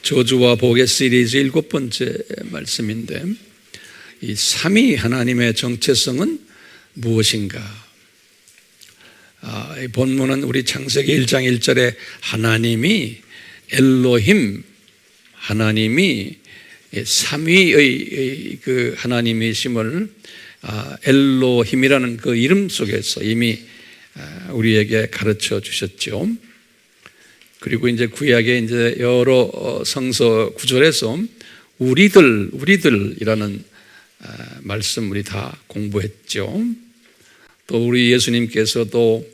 저주와 복의 시리즈 7번째 말씀인데, 이 삼위 하나님의 정체성은 무엇인가? 이 본문은 우리 창세기 1장 1절에 하나님이 엘로힘, 하나님이 삼위의 그 하나님이심을 엘로힘이라는 그 이름 속에서 이미 우리에게 가르쳐 주셨죠. 그리고 이제 구약의 이제 여러 성서 구절에서 우리들이라는 말씀 우리 다 공부했죠. 또 우리 예수님께서도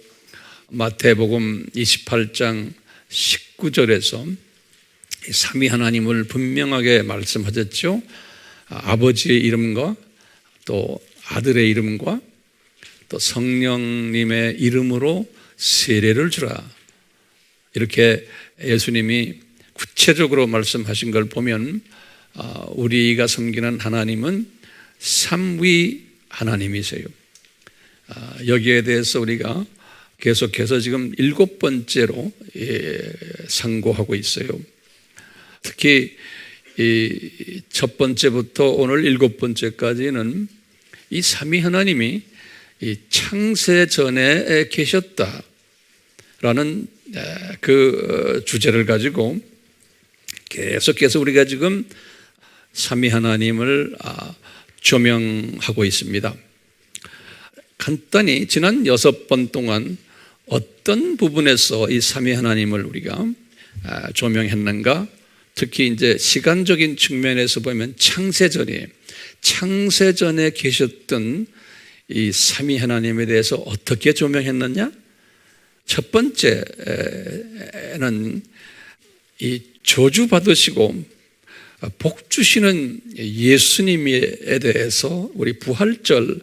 마태복음 28장 19절에서 삼위 하나님을 분명하게 말씀하셨죠. 아버지의 이름과 또 아들의 이름과 또 성령님의 이름으로 세례를 주라. 이렇게 예수님이 구체적으로 말씀하신 걸 보면 우리가 섬기는 하나님은 삼위 하나님이세요. 여기에 대해서 우리가 계속해서 지금 7번째로 상고하고 있어요. 특히 이 첫 번째부터 오늘 7번째까지는 이 삼위 하나님이 이 창세 전에 계셨다라는 그 주제를 가지고 계속해서 우리가 지금 삼위 하나님을 조명하고 있습니다. 간단히 지난 6번 동안 어떤 부분에서 이 삼위 하나님을 우리가 조명했는가? 특히 이제 시간적인 측면에서 보면 창세전에 계셨던 이 삼위 하나님에 대해서 어떻게 조명했느냐? 첫 번째는 이 저주받으시고 복 주시는 예수님에 대해서 우리 부활절에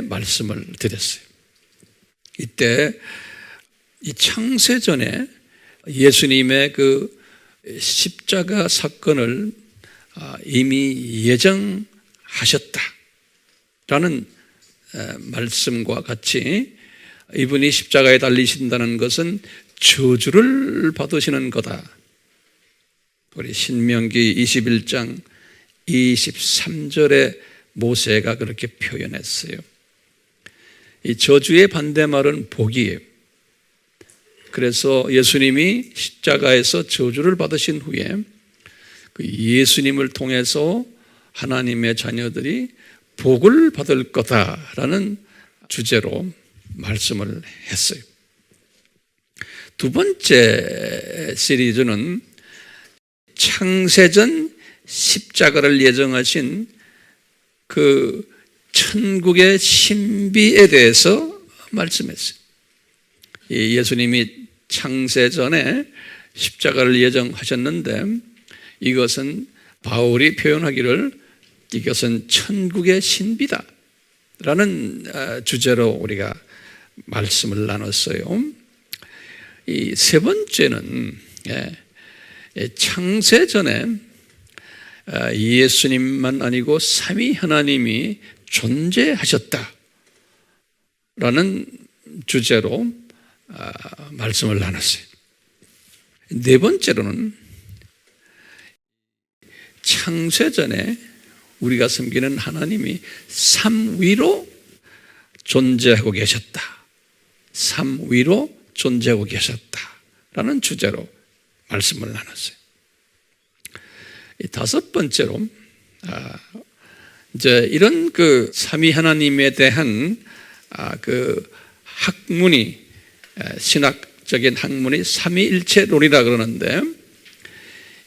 말씀을 드렸어요. 이때 이 창세전에 예수님의 그 십자가 사건을 이미 예정하셨다라는 말씀과 같이 이분이 십자가에 달리신다는 것은 저주를 받으시는 거다. 우리 신명기 21장 23절에 모세가 그렇게 표현했어요. 이 저주의 반대말은 복이에요. 그래서 예수님이 십자가에서 저주를 받으신 후에 그 예수님을 통해서 하나님의 자녀들이 복을 받을 거다라는 주제로 말씀을 했어요. 두 번째 시리즈는 창세전 십자가를 예정하신 그 천국의 신비에 대해서 말씀했어요. 예수님이 창세전에 십자가를 예정하셨는데 이것은 바울이 표현하기를 이것은 천국의 신비다 라는 주제로 우리가 말씀을 나눴어요. 이 세 번째는 창세전에 예수님만 아니고 삼위 하나님이 존재하셨다라는 주제로 말씀을 나눴어요. 네 번째로는 창세전에 우리가 섬기는 하나님이 삼위로 존재하고 계셨다. 삼위로 존재하고 계셨다라는 주제로 말씀을 나눴어요. 다섯 번째로 이제 이런 그 삼위 하나님에 대한 그 학문이 신학적인 학문이 삼위일체론이라 그러는데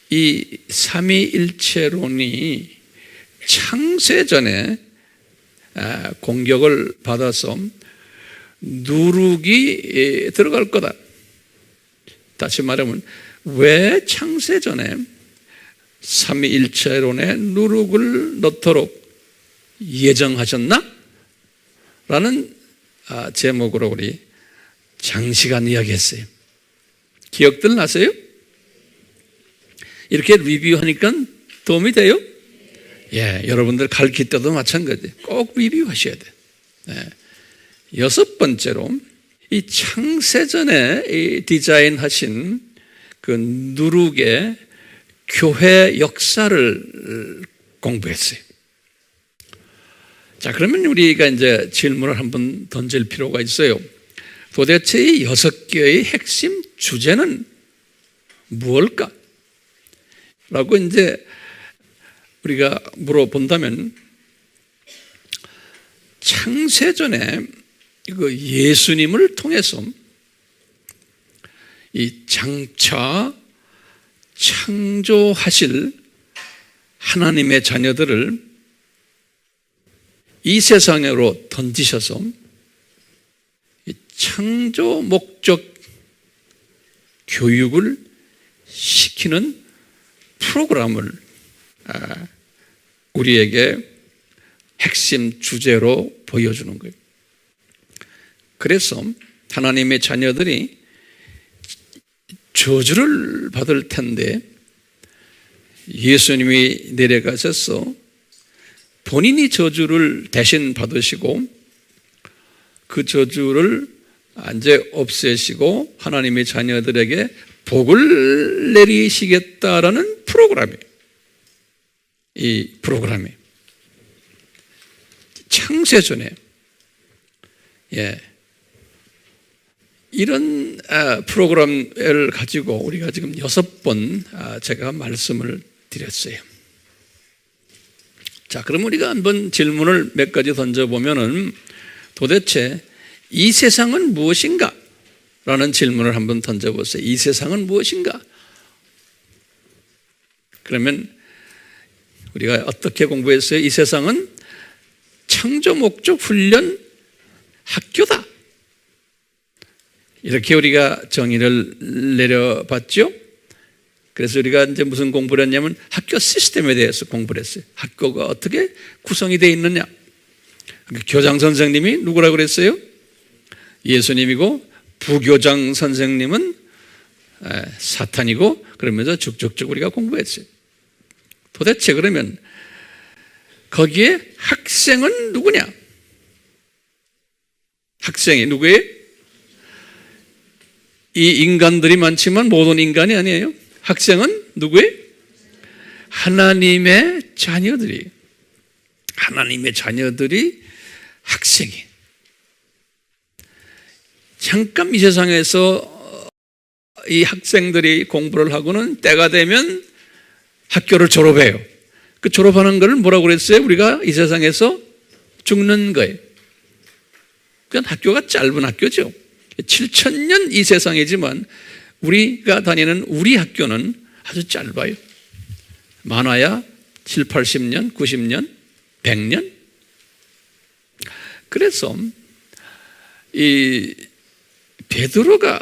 이 삼위일체론이 창세전에 공격을 받아서 누룩이 들어갈 거다. 다시 말하면 왜 창세전에 삼위일체론에 누룩을 넣도록 예정하셨나? 라는 제목으로 우리 장시간 이야기했어요. 기억들 나세요? 이렇게 리뷰하니까 도움이 돼요? 예, 여러분들 가르칠 때도 마찬가지. 꼭 리뷰하셔야 돼요. 여섯 번째로 이 창세전에 디자인하신 그 누룩의 교회 역사를 공부했어요. 자, 그러면 우리가 이제 질문을 한번 던질 필요가 있어요. 도대체 이 6개의 핵심 주제는 무엇일까? 라고 이제 우리가 물어본다면, 창세전에 그 예수님을 통해서 이 장차 창조하실 하나님의 자녀들을 이 세상으로 던지셔서 이 창조 목적 교육을 시키는 프로그램을 우리에게 핵심 주제로 보여주는 거예요. 그래서 하나님의 자녀들이 저주를 받을 텐데 예수님이 내려가셔서 본인이 저주를 대신 받으시고 그 저주를 이제 없애시고 하나님의 자녀들에게 복을 내리시겠다라는 프로그램이에요. 이 프로그램이 창세전에 이런 프로그램을 가지고 우리가 지금 6번 제가 말씀을 드렸어요. 자, 그럼 우리가 한번 질문을 몇 가지 던져보면은 도대체 이 세상은 무엇인가? 라는 질문을 한번 던져보세요. 이 세상은 무엇인가? 그러면 우리가 어떻게 공부했어요? 이 세상은 창조 목적 훈련 학교다. 이렇게 우리가 정의를 내려봤죠. 그래서 우리가 이제 무슨 공부를 했냐면 학교 시스템에 대해서 공부를 했어요. 학교가 어떻게 구성이 되어 있느냐. 교장 선생님이 누구라고 그랬어요? 예수님이고 부교장 선생님은 사탄이고, 그러면서 쭉쭉쭉 우리가 공부했어요. 도대체 그러면 거기에 학생은 누구냐? 학생이 누구예요? 이 인간들이 많지만 모든 인간이 아니에요. 학생은 누구예요? 하나님의 자녀들이. 하나님의 자녀들이 학생이. 잠깐 이 세상에서 이 학생들이 공부를 하고는 때가 되면 학교를 졸업해요. 그 졸업하는 걸 뭐라고 그랬어요? 우리가 이 세상에서 죽는 거예요. 그냥 학교가 짧은 학교죠. 7,000년 이 세상이지만 우리가 다니는 우리 학교는 아주 짧아요. 많아야 7, 80년, 90년, 100년. 그래서 이 베드로가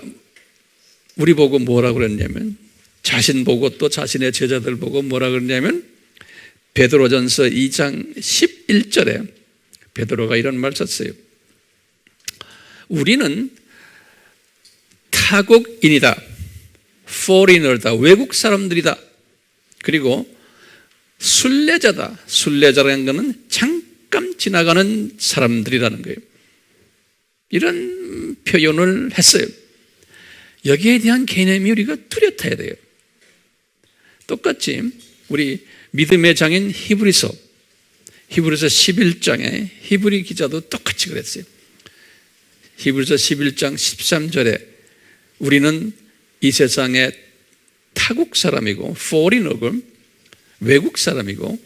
우리 보고 뭐라고 그랬냐면, 자신 보고 또 자신의 제자들 보고 뭐라고 그랬냐면, 베드로전서 2장 11절에 베드로가 이런 말 썼어요. 우리는 타국인이다. foreigner다. 외국 사람들이다. 그리고 순례자다. 순례자라는 것은 잠깐 지나가는 사람들이라는 거예요. 이런 표현을 했어요. 여기에 대한 개념이 우리가 뚜렷해야 돼요. 똑같이 우리 믿음의 장인 히브리서 11장에 히브리 기자도 똑같이 그랬어요. 히브리서 11장 13절에 우리는 이 세상의 타국 사람이고 foreigner고 외국 사람이고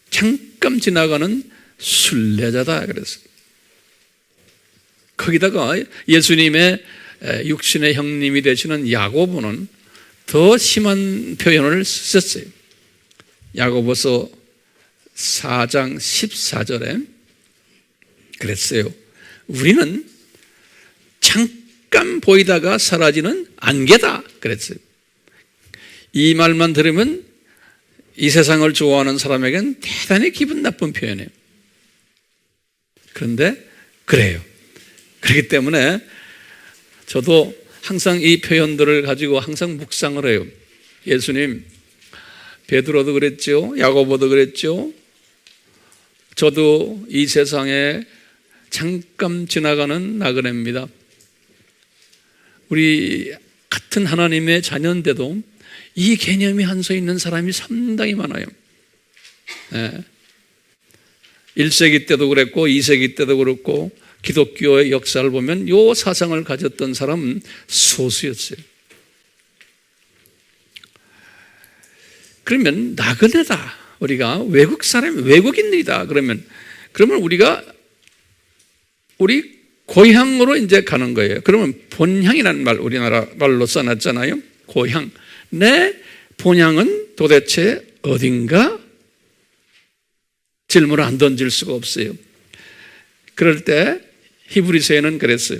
잠깐 지나가는 순례자다 그랬어요. 거기다가 예수님의 육신의 형님이 되시는 야고보는 더 심한 표현을 썼어요. 야고보서 4장 14절에 그랬어요. 우리는 잠깐 보이다가 사라지는 안개다 그랬어요. 이 말만 들으면 이 세상을 좋아하는 사람에겐 대단히 기분 나쁜 표현이에요. 그런데 그래요. 그렇기 때문에 저도 항상 이 표현들을 가지고 항상 묵상을 해요. 예수님, 베드로도 그랬죠. 야고보도 그랬죠. 저도 이 세상에 잠깐 지나가는 나그네입니다. 우리 같은 하나님의 자녀인데도 이 개념이 한 서 있는 사람이 상당히 많아요. 1세기 때도 그랬고 2세기 때도 그렇고 기독교의 역사를 보면 이 사상을 가졌던 사람은 소수였어요. 그러면 나그네다. 우리가 외국 사람, 외국인이다. 그러면 우리가 우리 고향으로 이제 가는 거예요. 그러면 본향이라는 말 우리나라 말로 써놨잖아요. 고향. 내 본향은 도대체 어딘가? 질문을 안 던질 수가 없어요. 그럴 때 히브리서에는 그랬어요.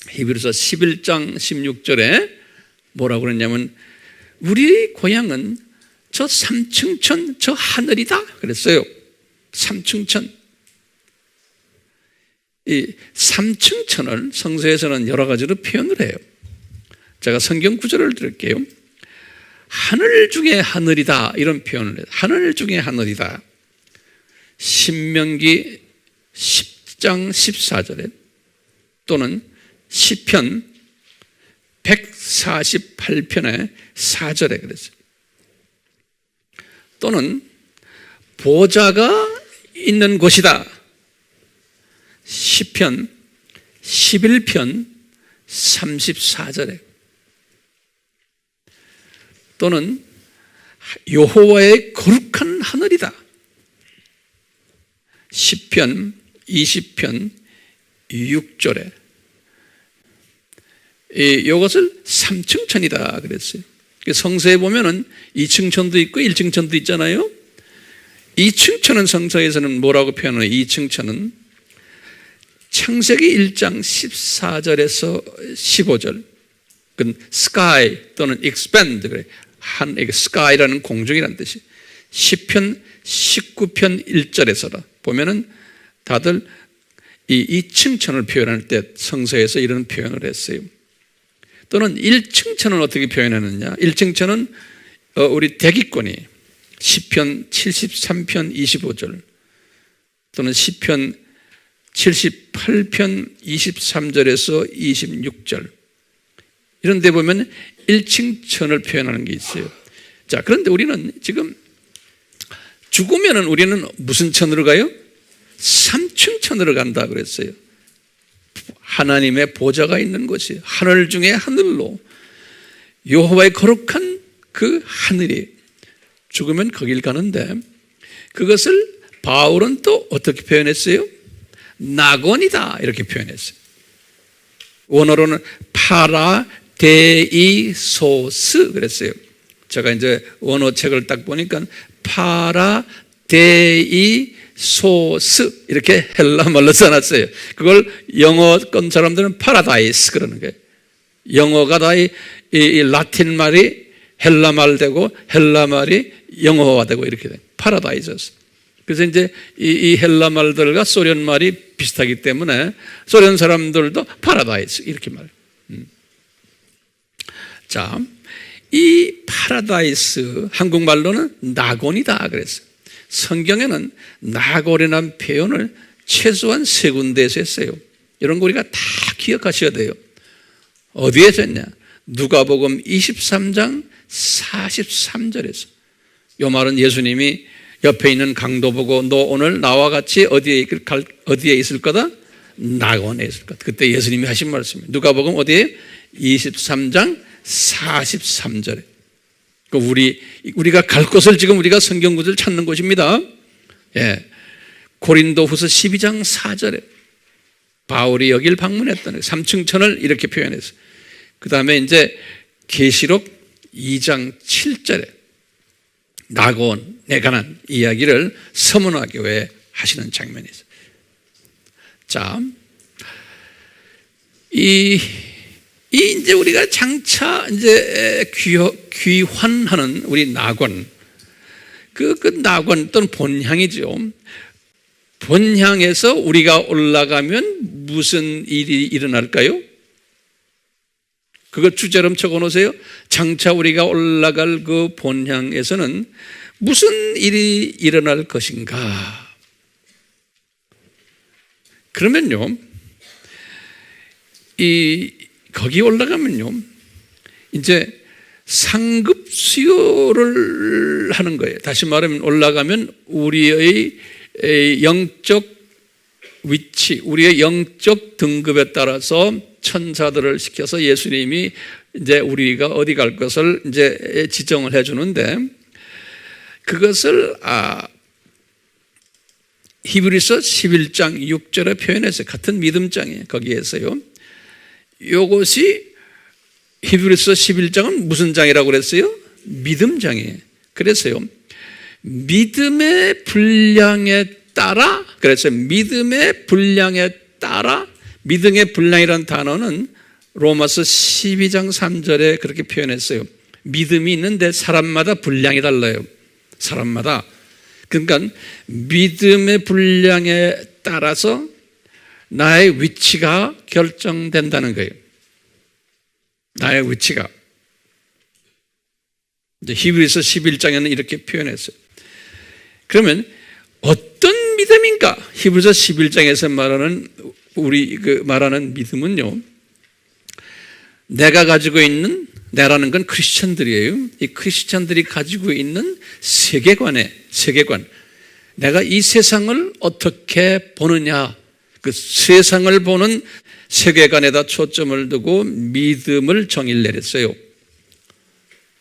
히브리서 11장 16절에 뭐라고 그랬냐면 우리 고향은 저 삼층천 저 하늘이다 그랬어요. 삼층천. 이 삼층천을 성서에서는 여러 가지로 표현을 해요. 제가 성경 구절을 드릴게요. 하늘 중에 하늘이다 이런 표현을 해요. 하늘 중에 하늘이다. 신명기 10장 14절에 또는 시편 148편의 4절에 그랬어요. 또는 보좌가 있는 곳이다. 시편 11편 34절에 또는 여호와의 거룩한 하늘이다. 시편 20편 6절에 이것을 삼층천이다 그랬어요. 성서에 보면은 2층천도 있고 1층천도 있잖아요. 2층천은 성서에서는 뭐라고 표현해요? 2층천은 창세기 1장 14절에서 15절 그건 sky 또는 expand 그래. sky라는 공중이라는 뜻이 시편 19편 1절에서다 보면은 다들 이 2층천을 표현할 때 성서에서 이런 표현을 했어요. 또는 1층천은 어떻게 표현하느냐? 1층천은 우리 대기권이 시편 73편 25절 또는 시편 78편 23절에서 26절 이런 데 보면 1층천을 표현하는 게 있어요. 자, 그런데 우리는 지금 죽으면은 우리는 무슨 천으로 가요? 3층천으로 간다 그랬어요. 하나님의 보좌가 있는 곳이 하늘 중에 하늘로 여호와의 거룩한 그 하늘이 죽으면 거길 가는데 그것을 바울은 또 어떻게 표현했어요? 낙원이다 이렇게 표현했어요. 원어로는 파라데이소스 그랬어요. 제가 이제 원어 책을 딱 보니까 파라데이소스 이렇게 헬라 말로 써놨어요. 그걸 영어권 사람들은 파라다이스 그러는 거예요. 영어가 다 이 라틴 말이 헬라 말 되고 헬라 말이 영어화 되고 이렇게 돼요. 파라다이소스. 그래서 이제 이 헬라 말들과 소련 말이 비슷하기 때문에 소련 사람들도 파라다이스 이렇게 말해요. 자, 이 파라다이스 한국말로는 낙원이다 그랬어요. 성경에는 낙원이라는 표현을 최소한 3군데에서 했어요. 이런 거 우리가 다 기억하셔야 돼요. 어디에서 했냐? 누가복음 23장 43절에서. 이 말은 예수님이 옆에 있는 강도 보고 너 오늘 나와 같이 어디에 있을 거다? 낙원에 있을 거다. 그때 예수님이 하신 말씀이에요. 누가복음 어디에? 23장 43절에. 우리가 갈 곳을 지금 우리가 성경 구절을 찾는 곳입니다. 예. 고린도후서 12장 4절에 바울이 여길 방문했다는 3층천을 이렇게 표현했어요. 그 다음에 이제 계시록 2장 7절에 낙원에 관한 이야기를 서문화교회 하시는 장면이 있어요. 자, 이제 우리가 장차 이제 귀환하는 우리 낙원, 그 낙원 또는 본향이죠. 본향에서 우리가 올라가면 무슨 일이 일어날까요? 그거 주제로 적어 놓으세요. 장차 우리가 올라갈 그 본향에서는 무슨 일이 일어날 것인가? 그러면요, 거기 올라가면요, 이제 상급 수요를 하는 거예요. 다시 말하면 올라가면 우리의 영적 위치, 우리의 영적 등급에 따라서 천사들을 시켜서 예수님이 이제 우리가 어디 갈 것을 이제 지정을 해 주는데, 그것을 히브리서 11장 6절에 표현했어요. 같은 믿음장이에요. 거기에서요. 이것이 히브리서 11장은 무슨 장이라고 그랬어요? 믿음장이에요. 그래서요, 믿음의 분량에 따라, 그래서 믿음의 분량에 따라, 믿음의 분량이라는 단어는 로마서 12장 3절에 그렇게 표현했어요. 믿음이 있는데 사람마다 분량이 달라요. 사람마다. 그러니까 믿음의 분량에 따라서 나의 위치가 결정된다는 거예요. 나의 위치가. 이제 히브리서 11장에는 이렇게 표현했어요. 그러면 어떤 믿음인가? 히브리서 11장에서 말하는 말하는 믿음은요, 내가 가지고 있는, 내라는 건 크리스천들이에요. 이 크리스천들이 가지고 있는 세계관, 내가 이 세상을 어떻게 보느냐, 그 세상을 보는 세계관에다 초점을 두고 믿음을 정의를 내렸어요.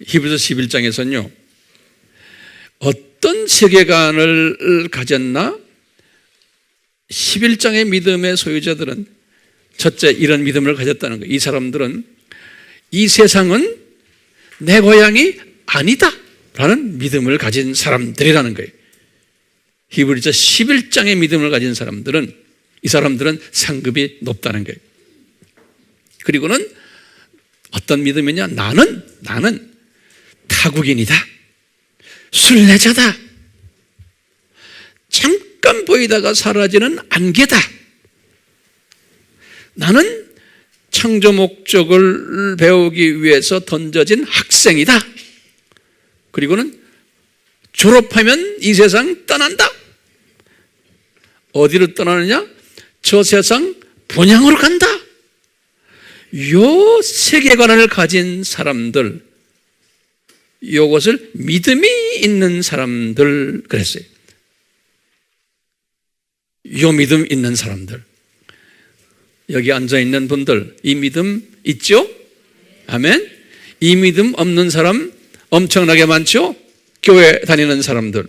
히브리서 11장에서는요, 어떤 세계관을 가졌나? 11장의 믿음의 소유자들은 첫째, 이런 믿음을 가졌다는 거예요. 이 사람들은 이 세상은 내 고향이 아니다 라는 믿음을 가진 사람들이라는 거예요. 히브리서 11장의 믿음을 가진 사람들은, 이 사람들은 상급이 높다는 거예요. 그리고는 어떤 믿음이냐? 나는 타국인이다, 순례자다, 잠깐 보이다가 사라지는 안개다, 나는 창조 목적을 배우기 위해서 던져진 학생이다, 그리고는 졸업하면 이 세상 떠난다. 어디로 떠나느냐? 저 세상 본향으로 간다. 요 세계관을 가진 사람들, 이것을 믿음이 있는 사람들 그랬어요. 요 믿음 있는 사람들, 여기 앉아있는 분들 이 믿음 있죠? 아멘. 이 믿음 없는 사람 엄청나게 많죠? 교회 다니는 사람들.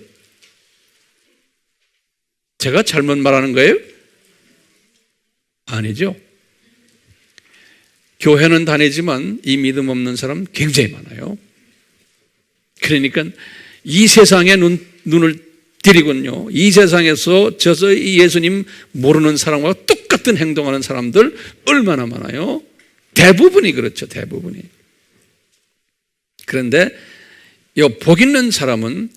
제가 잘못 말하는 거예요? 아니죠. 교회는 다니지만 이 믿음 없는 사람 굉장히 많아요. 그러니까 이 세상에 눈을 들이군요, 이 세상에서 이 예수님 모르는 사람과 똑같은 행동하는 사람들 얼마나 많아요? 대부분이 그렇죠. 대부분이. 그런데 요 복 있는 사람은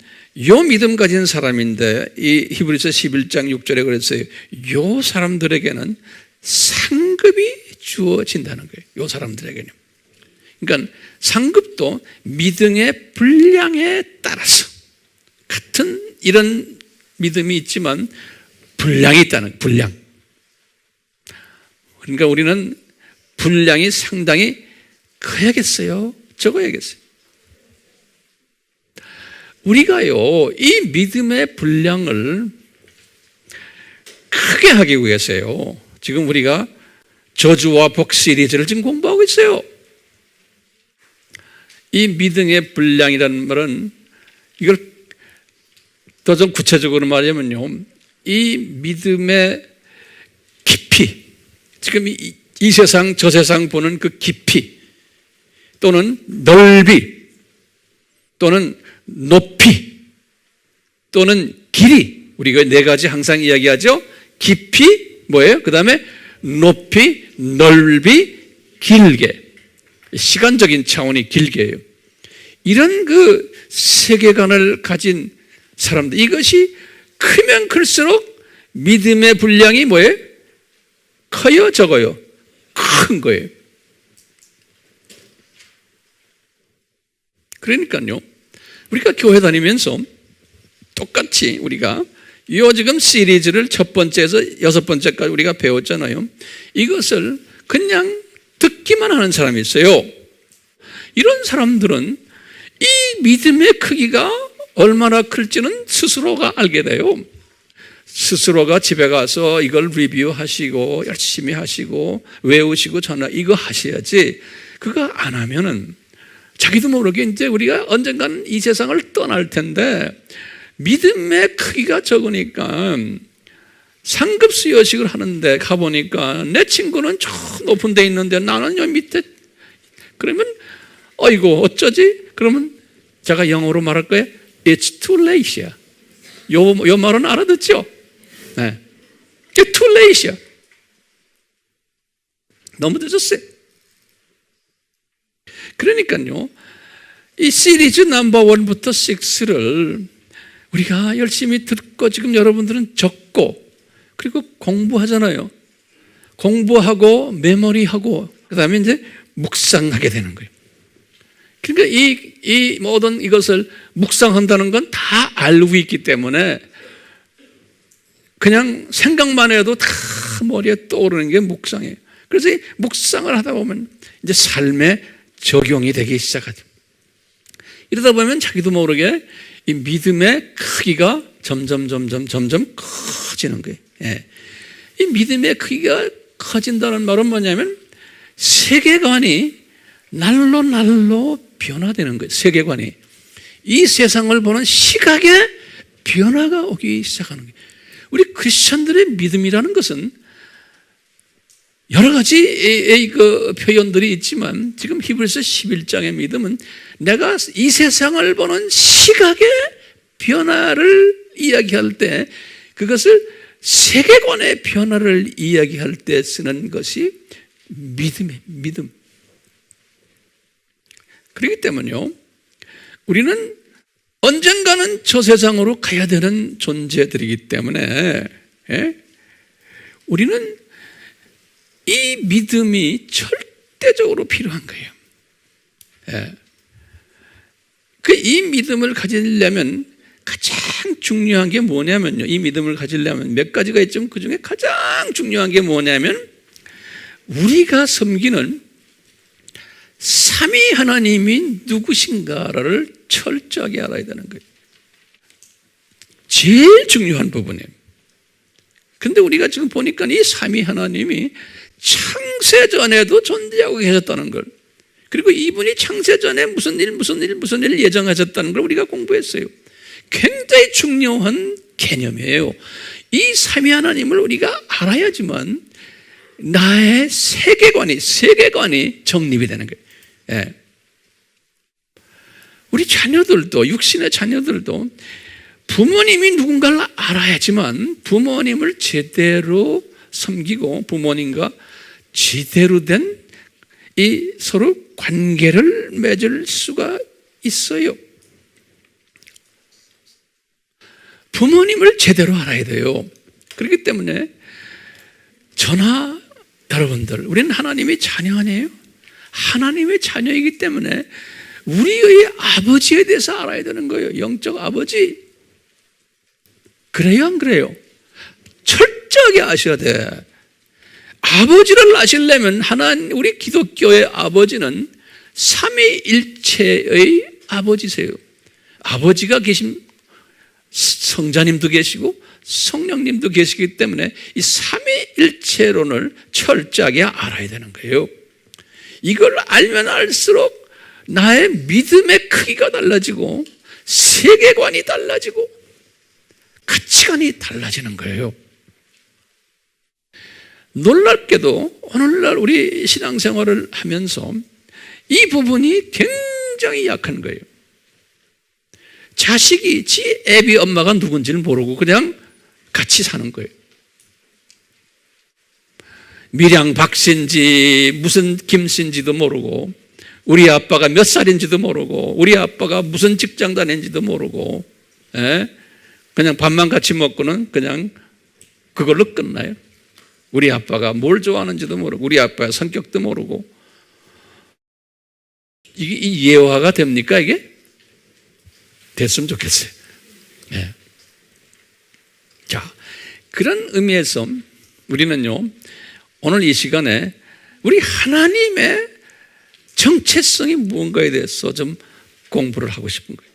요 믿음 가진 사람인데, 이 히브리서 11장 6절에 그랬어요. 요 사람들에게는 상급이 주어진다는 거예요. 요 사람들에게는. 그러니까 상급도 믿음의 분량에 따라서, 같은 이런 믿음이 있지만 분량이 있다는, 분량. 그러니까 우리는 분량이 상당히 커야겠어요? 적어야겠어요? 우리가요, 이 믿음의 분량을 크게 하기 위해서요, 지금 우리가 저주와 복 시리즈를 지금 공부하고 있어요. 이 믿음의 분량이라는 말은, 이걸 더 좀 구체적으로 말하면요, 이 믿음의 깊이, 지금 이 세상 저 세상 보는 그 깊이 또는 넓이 또는 높이 또는 길이, 우리가 네 가지 항상 이야기하죠. 깊이 뭐예요? 그 다음에 높이, 넓이, 길게, 시간적인 차원이 길게예요. 이런 그 세계관을 가진 사람들, 이것이 크면 클수록 믿음의 분량이 뭐예요? 커요, 적어요? 큰 거예요. 그러니까요, 우리가 교회 다니면서 똑같이 우리가 이 지금 시리즈를 첫 번째에서 6번째까지 우리가 배웠잖아요. 이것을 그냥 듣기만 하는 사람이 있어요. 이런 사람들은 이 믿음의 크기가 얼마나 클지는 스스로가 알게 돼요. 스스로가 집에 가서 이걸 리뷰하시고 열심히 하시고 외우시고 전화 이거 하셔야지, 그거 안 하면은 자기도 모르게 이제 우리가 언젠가는 이 세상을 떠날 텐데, 믿음의 크기가 적으니까 상급수여식을 하는데 가보니까 내 친구는 저 높은 데 있는데 나는 여기 밑에, 그러면 어이구 어쩌지? 그러면 제가 영어로 말할 거예요. It's too late이야. 요 말은 알아듣죠? 네. It's too late이야. 너무 늦었어요. 그러니까요, 이 시리즈 넘버 1부터 6를 우리가 열심히 듣고 지금 여러분들은 적고 그리고 공부하잖아요. 공부하고 메모리하고 그 다음에 이제 묵상하게 되는 거예요. 그러니까 이 모든 이것을 묵상한다는 건 다 알고 있기 때문에 그냥 생각만 해도 다 머리에 떠오르는 게 묵상이에요. 그래서 이 묵상을 하다 보면 이제 삶에 적용이 되기 시작하죠. 이러다 보면 자기도 모르게 이 믿음의 크기가 점점 커지는 거예요. 예. 이 믿음의 크기가 커진다는 말은 뭐냐면 세계관이 날로 변화되는 거예요. 세계관이. 이 세상을 보는 시각의 변화가 오기 시작하는 거예요. 우리 크리스천들의 믿음이라는 것은 여러 가지 그 표현들이 있지만 지금 히브리서 11장의 믿음은 내가 이 세상을 보는 시각의 변화를 이야기할 때 그것을 세계관의 변화를 이야기할 때 쓰는 것이 믿음이에요. 믿음. 그렇기 때문에요, 우리는 언젠가는 저 세상으로 가야 되는 존재들이기 때문에 우리는 이 믿음이 절대적으로 필요한 거예요. 이 믿음을 가지려면 가장 중요한 게 뭐냐면요, 이 믿음을 가지려면 몇 가지가 있지만 그 중에 가장 중요한 게 뭐냐면 우리가 섬기는 삼위 하나님이 누구신가를 철저하게 알아야 되는 거예요. 제일 중요한 부분이에요. 근데 우리가 지금 보니까 이 삼위 하나님이 창세전에도 존재하고 계셨다는 걸, 그리고 이분이 창세전에 무슨 일 예정하셨다는 걸 우리가 공부했어요. 굉장히 중요한 개념이에요. 이 삼위 하나님을 우리가 알아야지만 나의 세계관이 정립이 되는 거예요. 예. 우리 자녀들도, 육신의 자녀들도 부모님이 누군가를 알아야지만 부모님을 제대로 섬기고 부모님과 제대로 된 이 서로 관계를 맺을 수가 있어요. 부모님을 제대로 알아야 돼요. 그렇기 때문에 저나 여러분들, 우리는 하나님의 자녀 아니에요? 하나님의 자녀이기 때문에 우리의 아버지에 대해서 알아야 되는 거예요. 영적 아버지. 그래요, 안 그래요? 철저하게 아셔야 돼. 아버지를 아시려면 우리 기독교의 아버지는 삼위일체의 아버지세요. 아버지가 계신 성자님도 계시고 성령님도 계시기 때문에 이 삼위일체론을 철저하게 알아야 되는 거예요. 이걸 알면 알수록 나의 믿음의 크기가 달라지고 세계관이 달라지고 가치관이 달라지는 거예요. 놀랍게도 오늘날 우리 신앙생활을 하면서 이 부분이 굉장히 약한 거예요. 자식이 지 애비 엄마가 누군지를 모르고 그냥 같이 사는 거예요. 밀양 박씨인지 무슨 김씨인지도 모르고, 우리 아빠가 몇 살인지도 모르고, 우리 아빠가 무슨 직장 다니는지도 모르고, 그냥 밥만 같이 먹고는 그냥 그걸로 끝나요. 우리 아빠가 뭘 좋아하는지도 모르고, 우리 아빠의 성격도 모르고. 이게 예화가 됩니까, 이게? 됐으면 좋겠어요. 예. 자, 그런 의미에서 우리는요, 오늘 이 시간에 우리 하나님의 정체성이 무언가에 대해서 좀 공부를 하고 싶은 거예요.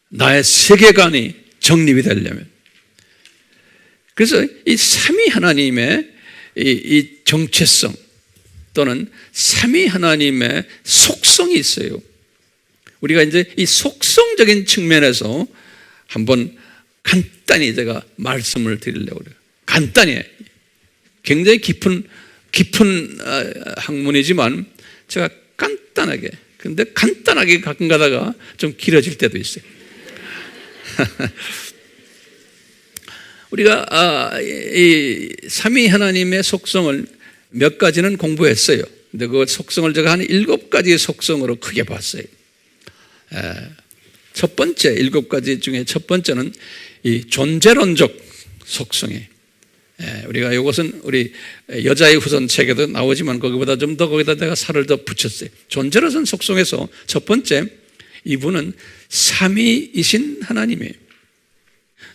나의 세계관이 정립이 되려면. 그래서 이 삼위 하나님의 이 정체성 또는 삼위 하나님의 속성이 있어요. 우리가 이제 이 속성적인 측면에서 한번 간단히 제가 말씀을 드리려고 그래요. 간단히. 굉장히 깊은 학문이지만 제가 간단하게, 근데 간단하게 가끔 가다가 좀 길어질 때도 있어요. 우리가 이 삼위 하나님의 속성을 몇 가지는 공부했어요. 근데 그 속성을 제가 한 7가지의 속성으로 크게 봤어요. 첫 번째, 7가지 중에 첫 번째는 이 존재론적 속성이에요. 우리가 이것은 우리 여자의 후손 책에도 나오지만 거기보다 좀 더 거기다 내가 살을 더 붙였어요. 존재론적 속성에서 첫 번째, 이분은 삼위이신 하나님이에요.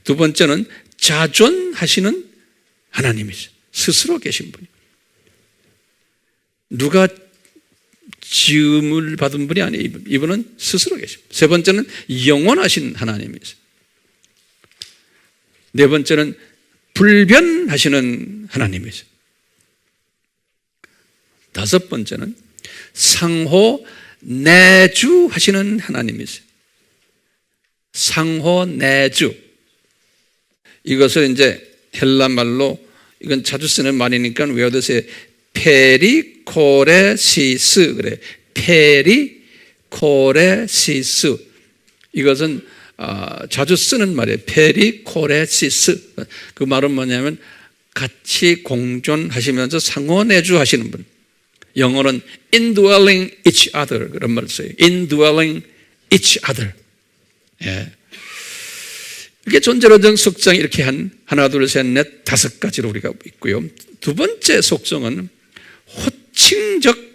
두 번째는 자존하시는 하나님이죠. 스스로 계신 분이. 누가 지음을 받은 분이 아니에요. 이분은 스스로 계십니다. 세 번째는 영원하신 하나님이죠. 네 번째는 불변하시는 하나님이죠. 다섯 번째는 상호 내주하시는 하나님이죠. 상호 내주. 이것을 이제 헬라 말로, 이건 자주 쓰는 말이니까 외워두세요. 페리코레시스. 그래. 페리코레시스. 이것은 자주 쓰는 말이에요. 페리코레시스. 그 말은 뭐냐면 같이 공존하시면서 상호내주 하시는 분. 영어는 indwelling each other 그런 말을 써요. indwelling each other. 예. 이게 존재론적 속성이 이렇게 하나, 둘, 셋, 넷, 5가지로 우리가 있고요. 두 번째 속성은 호칭적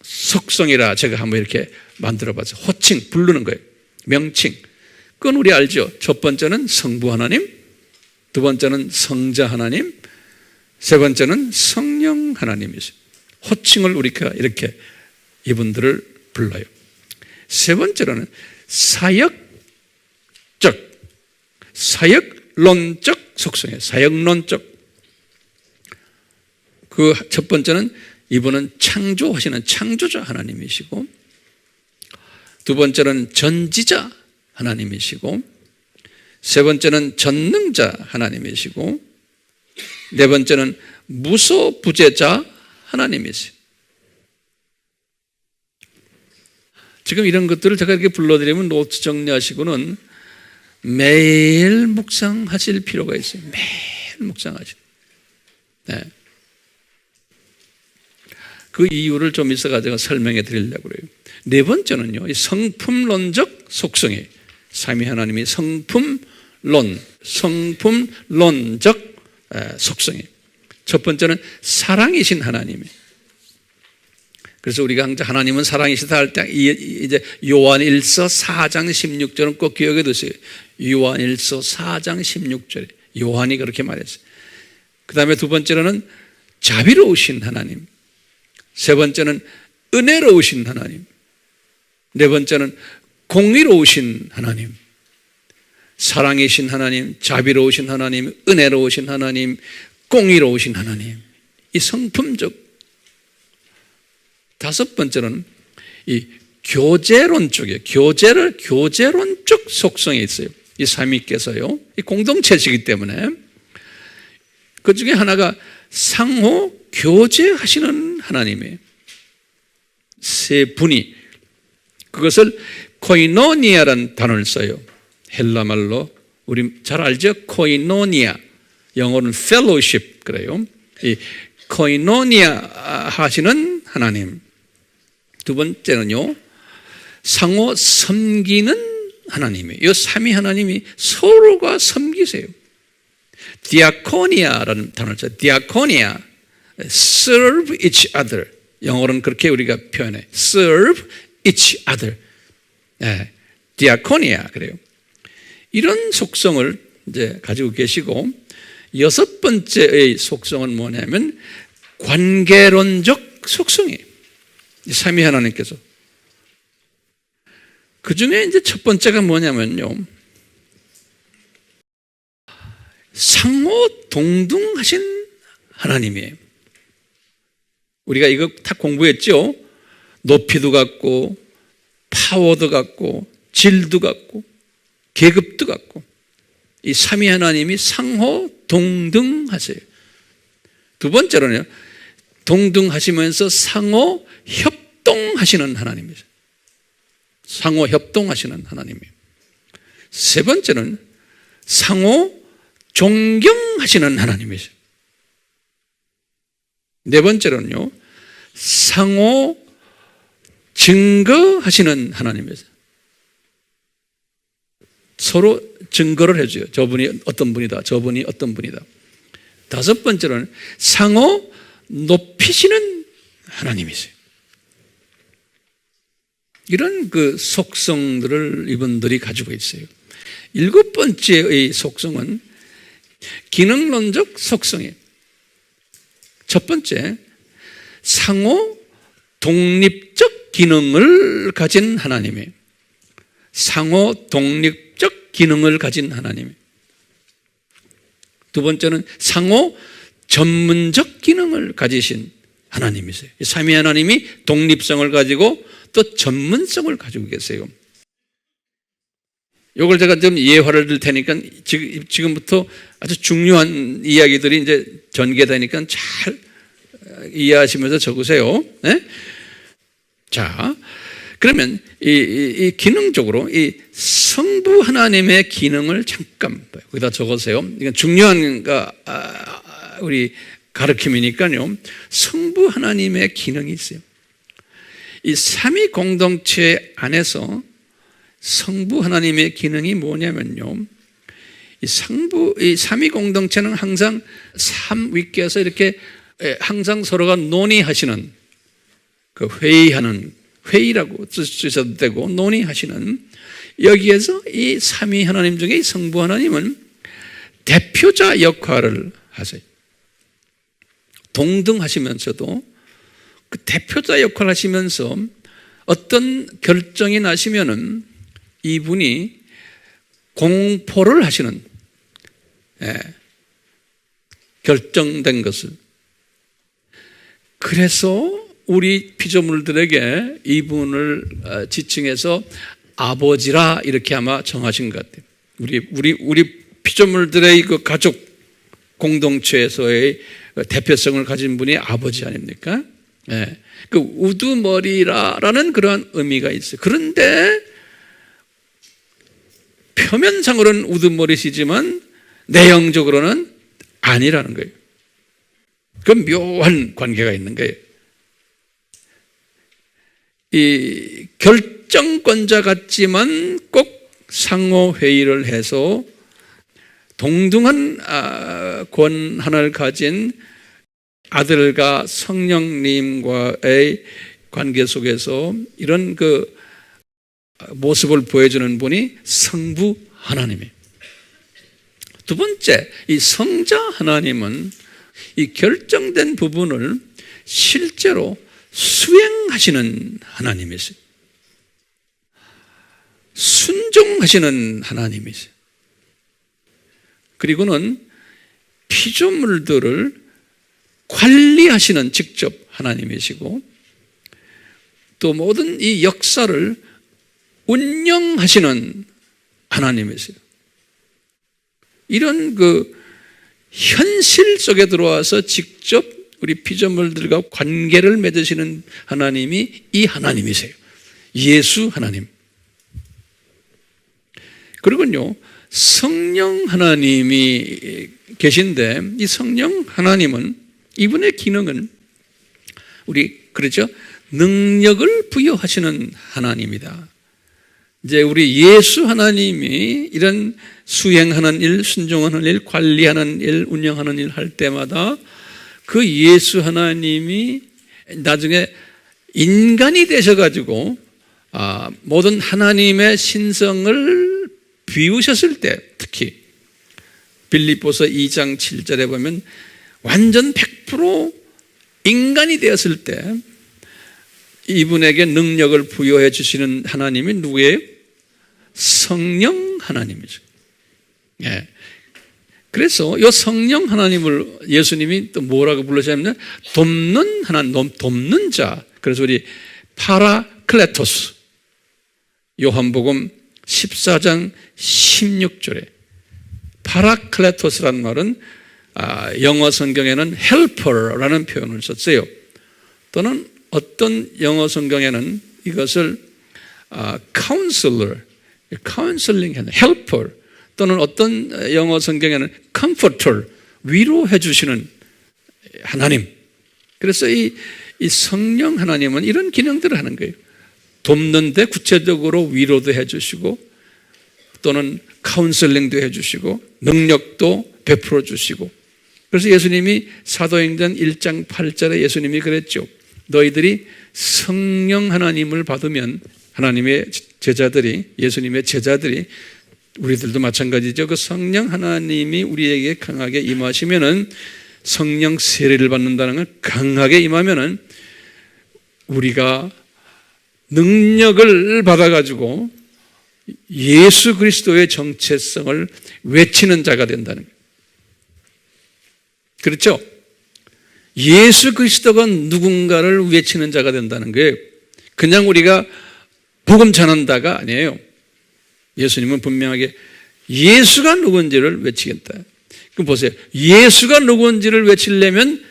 속성이라 제가 한번 이렇게 만들어봤어요. 호칭, 부르는 거예요. 명칭. 그건 우리 알죠. 첫 번째는 성부 하나님, 두 번째는 성자 하나님, 세 번째는 성령 하나님이죠. 호칭을 우리가 이렇게 이분들을 불러요. 세 번째로는 사역론적 속성이에요. 사역론적. 그 첫 번째는 이분은 창조하시는 창조자 하나님이시고, 두 번째는 전지자 하나님이시고, 세 번째는 전능자 하나님이시고, 네 번째는 무소부재자 하나님이세요. 지금 이런 것들을 제가 이렇게 불러드리면 노트 정리하시고는 매일 묵상하실 필요가 있어요. 매일 묵상하시고. 네. 그 이유를 좀 있어가지고 설명해 드리려고 그래요. 네 번째는요, 이 성품론적 속성이에요. 삼위 하나님이 성품론적 속성이에요. 첫 번째는 사랑이신 하나님이에요. 그래서 우리가 항상 하나님은 사랑이시다 할 때 이제 요한일서 4장 16절은 꼭 기억해 두세요. 요한일서 4장 16절에 요한이 그렇게 말했어요. 그 다음에 두 번째로는 자비로우신 하나님, 세 번째는 은혜로우신 하나님, 네 번째는 공의로우신 하나님. 사랑이신 하나님, 자비로우신 하나님, 은혜로우신 하나님, 공의로우신 하나님. 이 성품적. 다섯 번째는 이 교제론 쪽이에요. 교제론적 속성이 있어요. 이 삼위께서요. 이 공동체시기 때문에. 그 중에 하나가 상호 교제하시는 하나님이에요. 세 분이. 그것을 코이노니아라는 단어를 써요. 헬라 말로. 우리 잘 알죠? 코이노니아. 영어로는 fellowship 그래요. 이 코이노니아 하시는 하나님. 두 번째는요, 상호 섬기는 하나님이에요. 이 삼위 하나님이 서로가 섬기세요. 디아코니아라는 단어를 써요. 디아코니아. serve each other. 영어로는 그렇게 우리가 표현해. serve each other. 네, 디아코니아 그래요. 이런 속성을 이제 가지고 계시고, 여섯 번째의 속성은 뭐냐면 관계론적 속성이 삼위 하나님께서. 그 중에 이제 첫 번째가 뭐냐면요, 상호 동등하신 하나님이에요. 우리가 이거 다 공부했죠? 높이도 같고, 파워도 같고, 질도 같고, 계급도 같고, 이 삼위 하나님이 상호 동등하세요. 두 번째로는요, 동등하시면서 상호 협동하시는 하나님이세요. 상호 협동하시는 하나님이에요. 세 번째는 상호 존경하시는 하나님이세요. 네 번째로는요, 상호 증거하시는 하나님이세요. 서로 증거를 해줘요. 저분이 어떤 분이다, 저분이 어떤 분이다. 다섯 번째로는 상호 높이시는 하나님이세요. 이런 그 속성들을 이분들이 가지고 있어요. 일곱 번째의 속성은 기능론적 속성이에요. 첫 번째, 상호 독립적 기능을 가진 하나님이에요. 상호 독립적 기능을 가진 하나님이에요. 두 번째는 상호 전문적 기능을 가지신 하나님이세요. 삼위 하나님이 독립성을 가지고 또 전문성을 가지고 계세요. 이걸 제가 좀 예화를 들 테니까 지금부터 아주 중요한 이야기들이 이제 전개되니까 잘 이해하시면서 적으세요. 네? 자, 그러면 이 기능적으로 이 성부 하나님의 기능을 잠깐 봐요. 거기다 적으세요. 이건 중요한 우리 가르침이니까요. 성부 하나님의 기능이 있어요. 이 삼위 공동체 안에서 성부 하나님의 기능이 뭐냐면요, 이 삼위 공동체는 항상 삼위께서 이렇게 항상 서로가 논의하시는, 그 회의라고 쓰셔도 되고 논의하시는, 여기에서 이 삼위 하나님 중에 성부 하나님은 대표자 역할을 하세요. 동등하시면서도 그 대표자 역할을 하시면서 어떤 결정이 나시면은 이분이 공포를 하시는, 결정된 것을. 그래서 우리 피조물들에게 이분을 지칭해서 아버지라 이렇게 아마 정하신 것 같아요. 우리 피조물들의 그 가족 공동체에서의 대표성을 가진 분이 아버지 아닙니까? 그 우두머리라는 그러한 의미가 있어요. 그런데 표면상으로는 우두머리시지만 내용적으로는 아니라는 거예요. 그 묘한 관계가 있는 거예요. 이 결정권자 같지만 꼭 상호회의를 해서 동등한 권한을 가진 아들과 성령님과의 관계 속에서 이런 그 모습을 보여주는 분이 성부 하나님이에요. 두 번째, 이 성자 하나님은 이 결정된 부분을 실제로 수행하시는 하나님이세요. 순종하시는 하나님이세요. 그리고는 피조물들을 관리하시는 직접 하나님이시고, 또 모든 이 역사를 운영하시는 하나님이세요. 이런 그 현실 속에 들어와서 직접 우리 피조물들과 관계를 맺으시는 하나님이 이 하나님이세요. 예수 하나님. 그리고요, 성령 하나님이 계신데, 이 성령 하나님은, 이분의 기능은 그렇죠? 능력을 부여하시는 하나님이다. 이제 우리 예수 하나님이 이런 수행하는 일, 순종하는 일, 관리하는 일, 운영하는 일 할 때마다 그 예수 하나님이 나중에 인간이 되셔가지고 모든 하나님의 신성을 비우셨을 때, 특히 빌립보서 2장 7절에 보면 완전 100% 인간이 되었을 때 이분에게 능력을 부여해 주시는 하나님이 누구예요? 성령 하나님이죠. 예. 그래서 이 성령 하나님을 예수님이 또 뭐라고 불러주냐면 돕는 하나님, 돕는 자. 그래서 우리 파라클레토스, 요한복음 14장 16절에 파라클레토스라는 말은 영어 성경에는 helper라는 표현을 썼어요. 또는 어떤 영어 성경에는 이것을 counselor, counseling, helper, 또는 어떤 영어 성경에는 comforter, 위로해 주시는 하나님. 그래서 이 성령 하나님은 이런 기능들을 하는 거예요. 돕는데 구체적으로 위로도 해 주시고 또는 카운슬링도 해 주시고 능력도 베풀어 주시고. 그래서 예수님이 사도행전 1장 8절에 예수님이 그랬죠. 너희들이 성령 하나님을 받으면 하나님의 제자들이, 예수님의 제자들이, 우리들도 마찬가지죠. 그 성령 하나님이 우리에게 강하게 임하시면은, 성령 세례를 받는다는 건 강하게 임하면은 우리가 능력을 받아가지고 예수 그리스도의 정체성을 외치는 자가 된다는 거예요. 그렇죠? 예수 그리스도가 누군가를 외치는 자가 된다는 거예요. 그냥 우리가 복음 전한다가 아니에요. 예수님은 분명하게 예수가 누군지를 외치겠다. 그럼 보세요. 예수가 누군지를 외치려면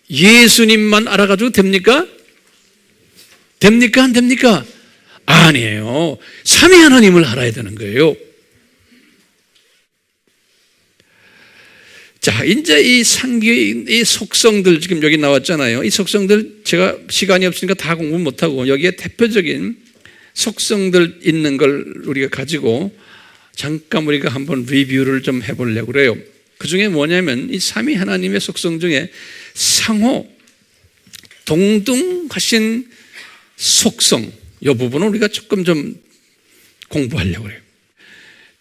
예수님만 알아가지고 됩니까? 됩니까? 안 됩니까? 아니에요. 삼위 하나님을 알아야 되는 거예요. 자, 이제 이 상기의 이 속성들 지금 여기 나왔잖아요. 이 속성들 제가 시간이 없으니까 다 공부 못하고 여기에 대표적인 속성들 있는 걸 우리가 가지고 잠깐 우리가 한번 리뷰를 좀 해보려고 그래요. 그 중에 뭐냐면 이 삼위 하나님의 속성 중에 상호 동등하신 속성, 이 부분을 우리가 조금 좀 공부하려고 그래요.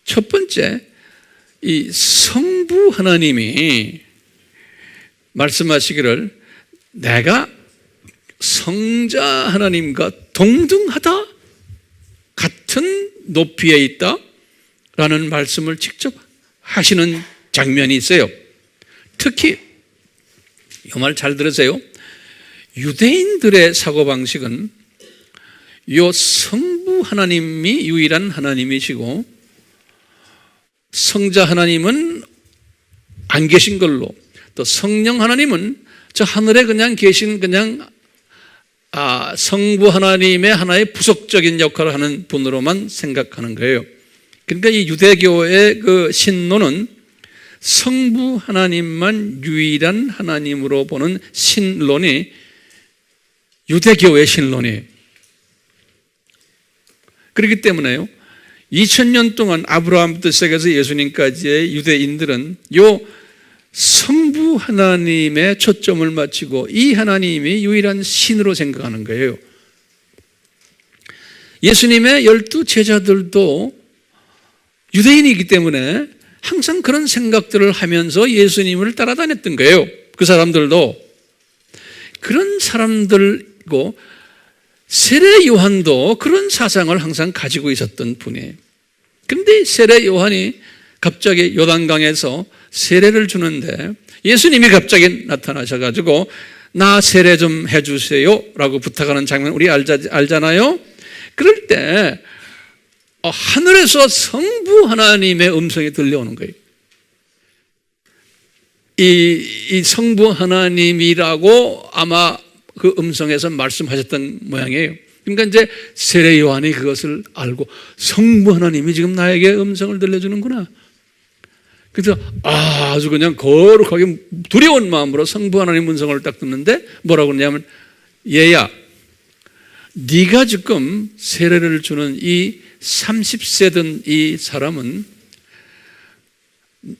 첫 번째, 이 성부 하나님이 말씀하시기를 내가 성자 하나님과 동등하다, 같은 높이에 있다 라는 말씀을 직접 하시는 장면이 있어요. 특히 이 말 잘 들으세요. 유대인들의 사고방식은 이 성부 하나님이 유일한 하나님이시고 성자 하나님은 안 계신 걸로, 또 성령 하나님은 저 하늘에 그냥 계신 그냥 성부 하나님의 하나의 부속적인 역할을 하는 분으로만 생각하는 거예요. 그러니까 이 유대교의 그 신론은 성부 하나님만 유일한 하나님으로 보는 신론이 유대교의 신론이에요. 그렇기 때문에요, 2000년 동안 아브라함부터 시작해서 예수님까지의 유대인들은 요 성부 하나님의 초점을 맞추고 이 하나님이 유일한 신으로 생각하는 거예요. 예수님의 12 제자들도 유대인이기 때문에 항상 그런 생각들을 하면서 예수님을 따라다녔던 거예요. 그 사람들도. 그런 사람들이고 세례 요한도 그런 사상을 항상 가지고 있었던 분이에요. 그런데 세례 요한이 갑자기 요단강에서 세례를 주는데 예수님이 갑자기 나타나셔가지고 나 세례 좀 해주세요 라고 부탁하는 장면 우리 알잖아요. 그럴 때 하늘에서 성부 하나님의 음성이 들려오는 거예요. 이 성부 하나님이라고 아마 그 음성에서 말씀하셨던 모양이에요. 그러니까 이제 세례 요한이 그것을 알고 성부 하나님이 지금 나에게 음성을 들려주는구나. 그래서 아주 그냥 거룩하게 두려운 마음으로 성부 하나님 음성을 딱 듣는데 뭐라고 그러냐면 얘야, 네가 지금 세례를 주는 이 30세든 이 사람은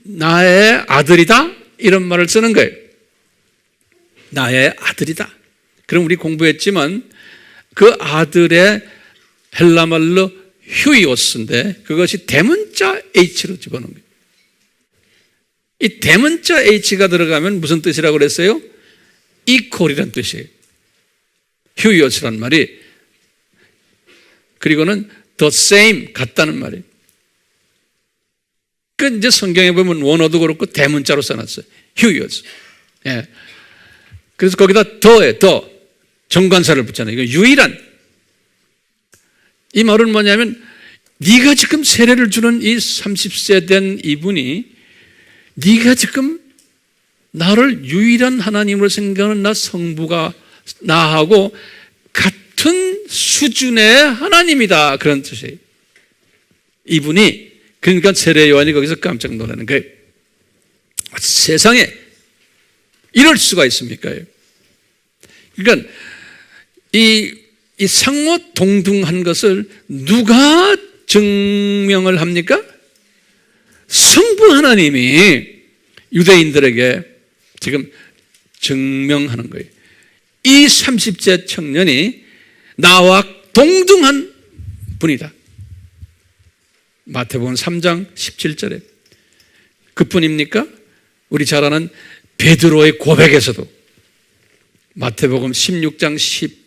나의 아들이다, 이런 말을 쓰는 거예요. 나의 아들이다. 그럼 우리 공부했지만 그 아들의 헬라말로 휴이오스인데 그것이 대문자 H로 집어넣은 거예요. 이 대문자 H가 들어가면 무슨 뜻이라고 그랬어요? equal이란 뜻이에요. huios란 말이. 그리고는 the same, 같다는 말이에요. 그 이제 성경에 보면 원어도 그렇고 대문자로 써놨어요. huios. 예. 그래서 거기다 더에 더 정관사를 붙잖아요. 이거 유일한. 이 말은 뭐냐면 네가 지금 세례를 주는 이 30세 된 이분이 네가 지금 나를 유일한 하나님으로 생각하는 나 성부가 나하고 같은 수준의 하나님이다. 그런 뜻이에요. 이분이, 그러니까 세례 요한이 거기서 깜짝 놀라는 거예요. 세상에 이럴 수가 있습니까? 그러니까 이 상호 동등한 것을 누가 증명을 합니까? 성부 하나님이 유대인들에게 지금 증명하는 거예요. 이 30세 청년이 나와 동등한 분이다. 마태복음 3장 17절에. 그뿐입니까? 우리 잘 아는 베드로의 고백에서도 마태복음 16장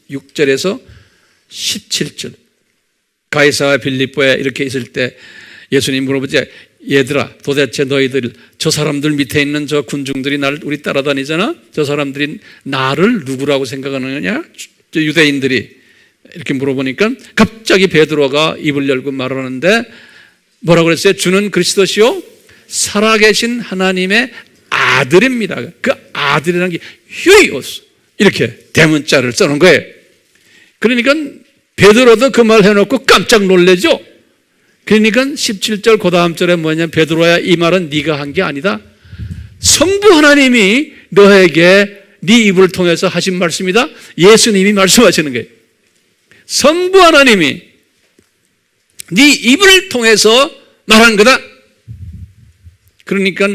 16절에서 17절, 가이사와 빌립보에 이렇게 있을 때 예수님 물어보지, 얘들아 도대체 너희들 저 사람들 밑에 있는 저 군중들이 나를 우리 따라다니잖아. 저 사람들이 나를 누구라고 생각하느냐? 저 유대인들이 이렇게 물어보니까 갑자기 베드로가 입을 열고 말하는데 뭐라고 그랬어요? 주는 그리스도시요 살아계신 하나님의 아들입니다. 그 아들이라는 게 휴이오스, 이렇게 대문자를 써놓은 거예요. 그러니까 베드로도 그 말 해놓고 깜짝 놀래죠. 그러니까 17절 그 다음 절에 뭐냐면 베드로야 이 말은 네가 한 게 아니다. 성부 하나님이 너에게 네 입을 통해서 하신 말씀이다. 예수님이 말씀하시는 거예요. 성부 하나님이 네 입을 통해서 말한 거다. 그러니까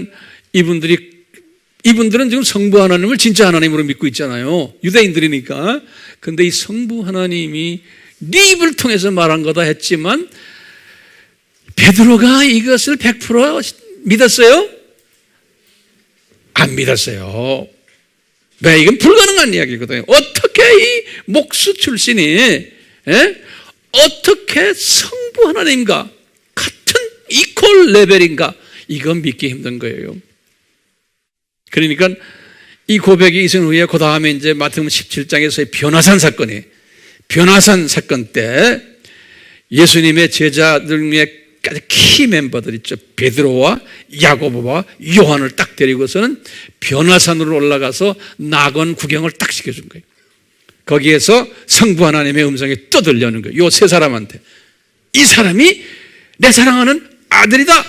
이분들은 지금 성부 하나님을 진짜 하나님으로 믿고 있잖아요. 유대인들이니까. 근데 이 성부 하나님이 네 입을 통해서 말한 거다 했지만 베드로가 이것을 100% 믿었어요? 안 믿었어요. 왜? 이건 불가능한 이야기거든요. 어떻게 이 목수 출신이 어떻게 성부 하나님과 같은 이퀄 레벨인가? 이건 믿기 힘든 거예요. 그러니까 이 고백이 있은 후에 그 다음에 이제 마태복음 17장에서의 변화산 사건이, 변화산 사건 때 예수님의 제자들 중에 키 멤버들 있죠. 베드로와 야고보와 요한을 딱 데리고서는 변화산으로 올라가서 낙원 구경을 딱 시켜준 거예요. 거기에서 성부 하나님의 음성이 또 들려오는 거예요. 요 세 사람한테. 이 사람이 내 사랑하는 아들이다.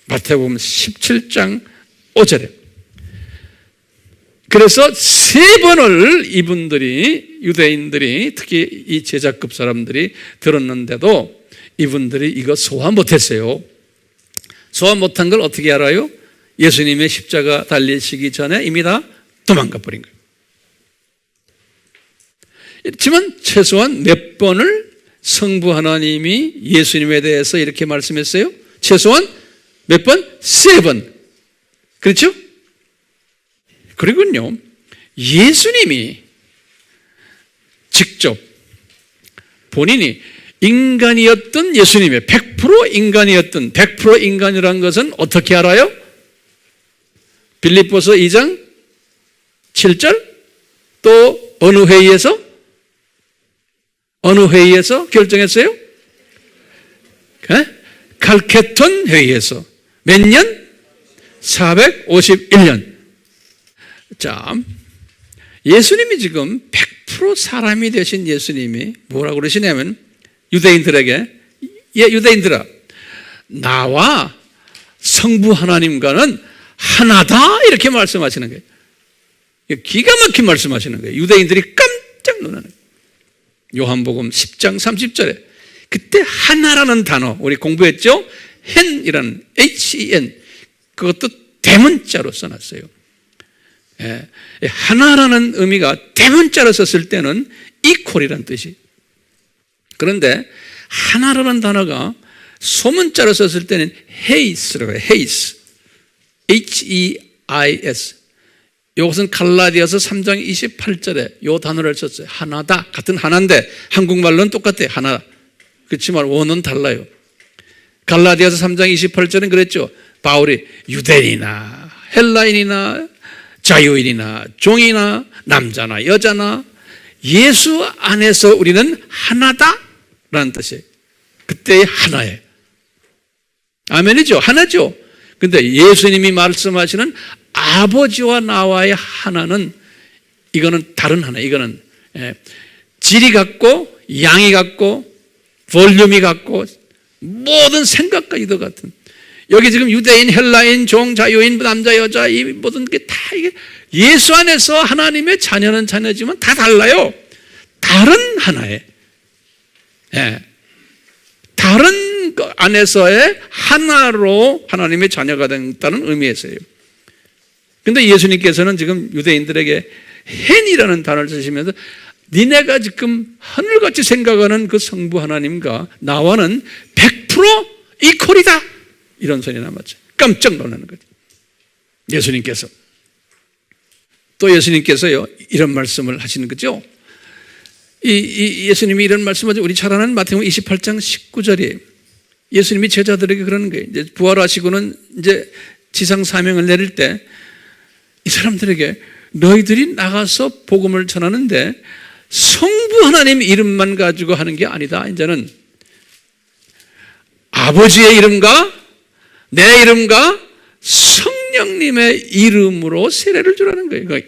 마태복음 17장 5절에. 그래서 세 번을 이분들이, 유대인들이, 특히 이 제자급 사람들이 들었는데도 이분들이 이거 소화 못했어요. 소화 못한 걸 어떻게 알아요? 예수님의 십자가 달리시기 전에 이미 다 도망가 버린 거예요. 하지만 최소한 몇 번을 성부 하나님이 예수님에 대해서 이렇게 말씀했어요? 최소한 몇 번? 3번. 그렇죠? 그리고요, 예수님이 직접 본인이 인간이었던 예수님의 100% 인간이었던, 100% 인간이라는 것은 어떻게 알아요? 빌립보서 2장 7절? 또 어느 회의에서 결정했어요? 칼케톤 회의에서. 몇 년? 451년. 자, 예수님이 지금 100% 사람이 되신 예수님이 뭐라고 그러시냐면 유대인들에게, 유대인들아, 나와 성부 하나님과는 하나다, 이렇게 말씀하시는 거예요. 기가 막힌 말씀하시는 거예요. 유대인들이 깜짝 놀라는 거예요. 요한복음 10장 30절에 그때 하나라는 단어 우리 공부했죠? hen이라는 hen, 그것도 대문자로 써놨어요. 하나라는 의미가 대문자로 썼을 때는 equal이라는 뜻이. 그런데 하나라는 단어가 소문자로 썼을 때는 heis라고 해요. heis, H-E-I-S. 이것은 갈라디아서 3장 28절에 이 단어를 썼어요. 하나다. 같은 하나인데 한국말로는 똑같아요. 하나. 그렇지만 원어는 달라요. 갈라디아서 3장 28절은 그랬죠. 바울이 유대인이나 헬라인이나 자유인이나 종이나 남자나 여자나 예수 안에서 우리는 하나다라는 뜻이에요. 그때의 하나예요. 아멘이죠. 하나죠. 근데 예수님이 말씀하시는 아버지와 나와의 하나는 이거는 다른 하나. 이거는 질이 같고 양이 같고 볼륨이 같고 모든 생각까지도 같은. 여기 지금 유대인, 헬라인, 종, 자유인, 남자, 여자 이 모든 게 다 이게 예수 안에서 하나님의 자녀는 자녀지만 다 달라요. 다른 하나에 다른 것 안에서의 하나로 하나님의 자녀가 된다는 의미에서요. 그런데 예수님께서는 지금 유대인들에게 헨이라는 단어를 쓰시면서 니네가 지금 하늘같이 생각하는 그 성부 하나님과 나와는 100% 이퀄이다 이런 소리 남았죠. 깜짝 놀라는 거죠. 예수님께서 또 예수님께서요 이런 말씀을 하시는 거죠. 예수님이 이런 말씀을 우리 잘 아는 마태복음 28장 19절이에요. 예수님이 제자들에게 그러는 거예요. 이제 부활하시고는 이제 지상 사명을 내릴 때 이 사람들에게 너희들이 나가서 복음을 전하는데 성부 하나님 이름만 가지고 하는 게 아니다. 이제는 아버지의 이름과 내 이름과 성령님의 이름으로 세례를 주라는 거예요. 그러니까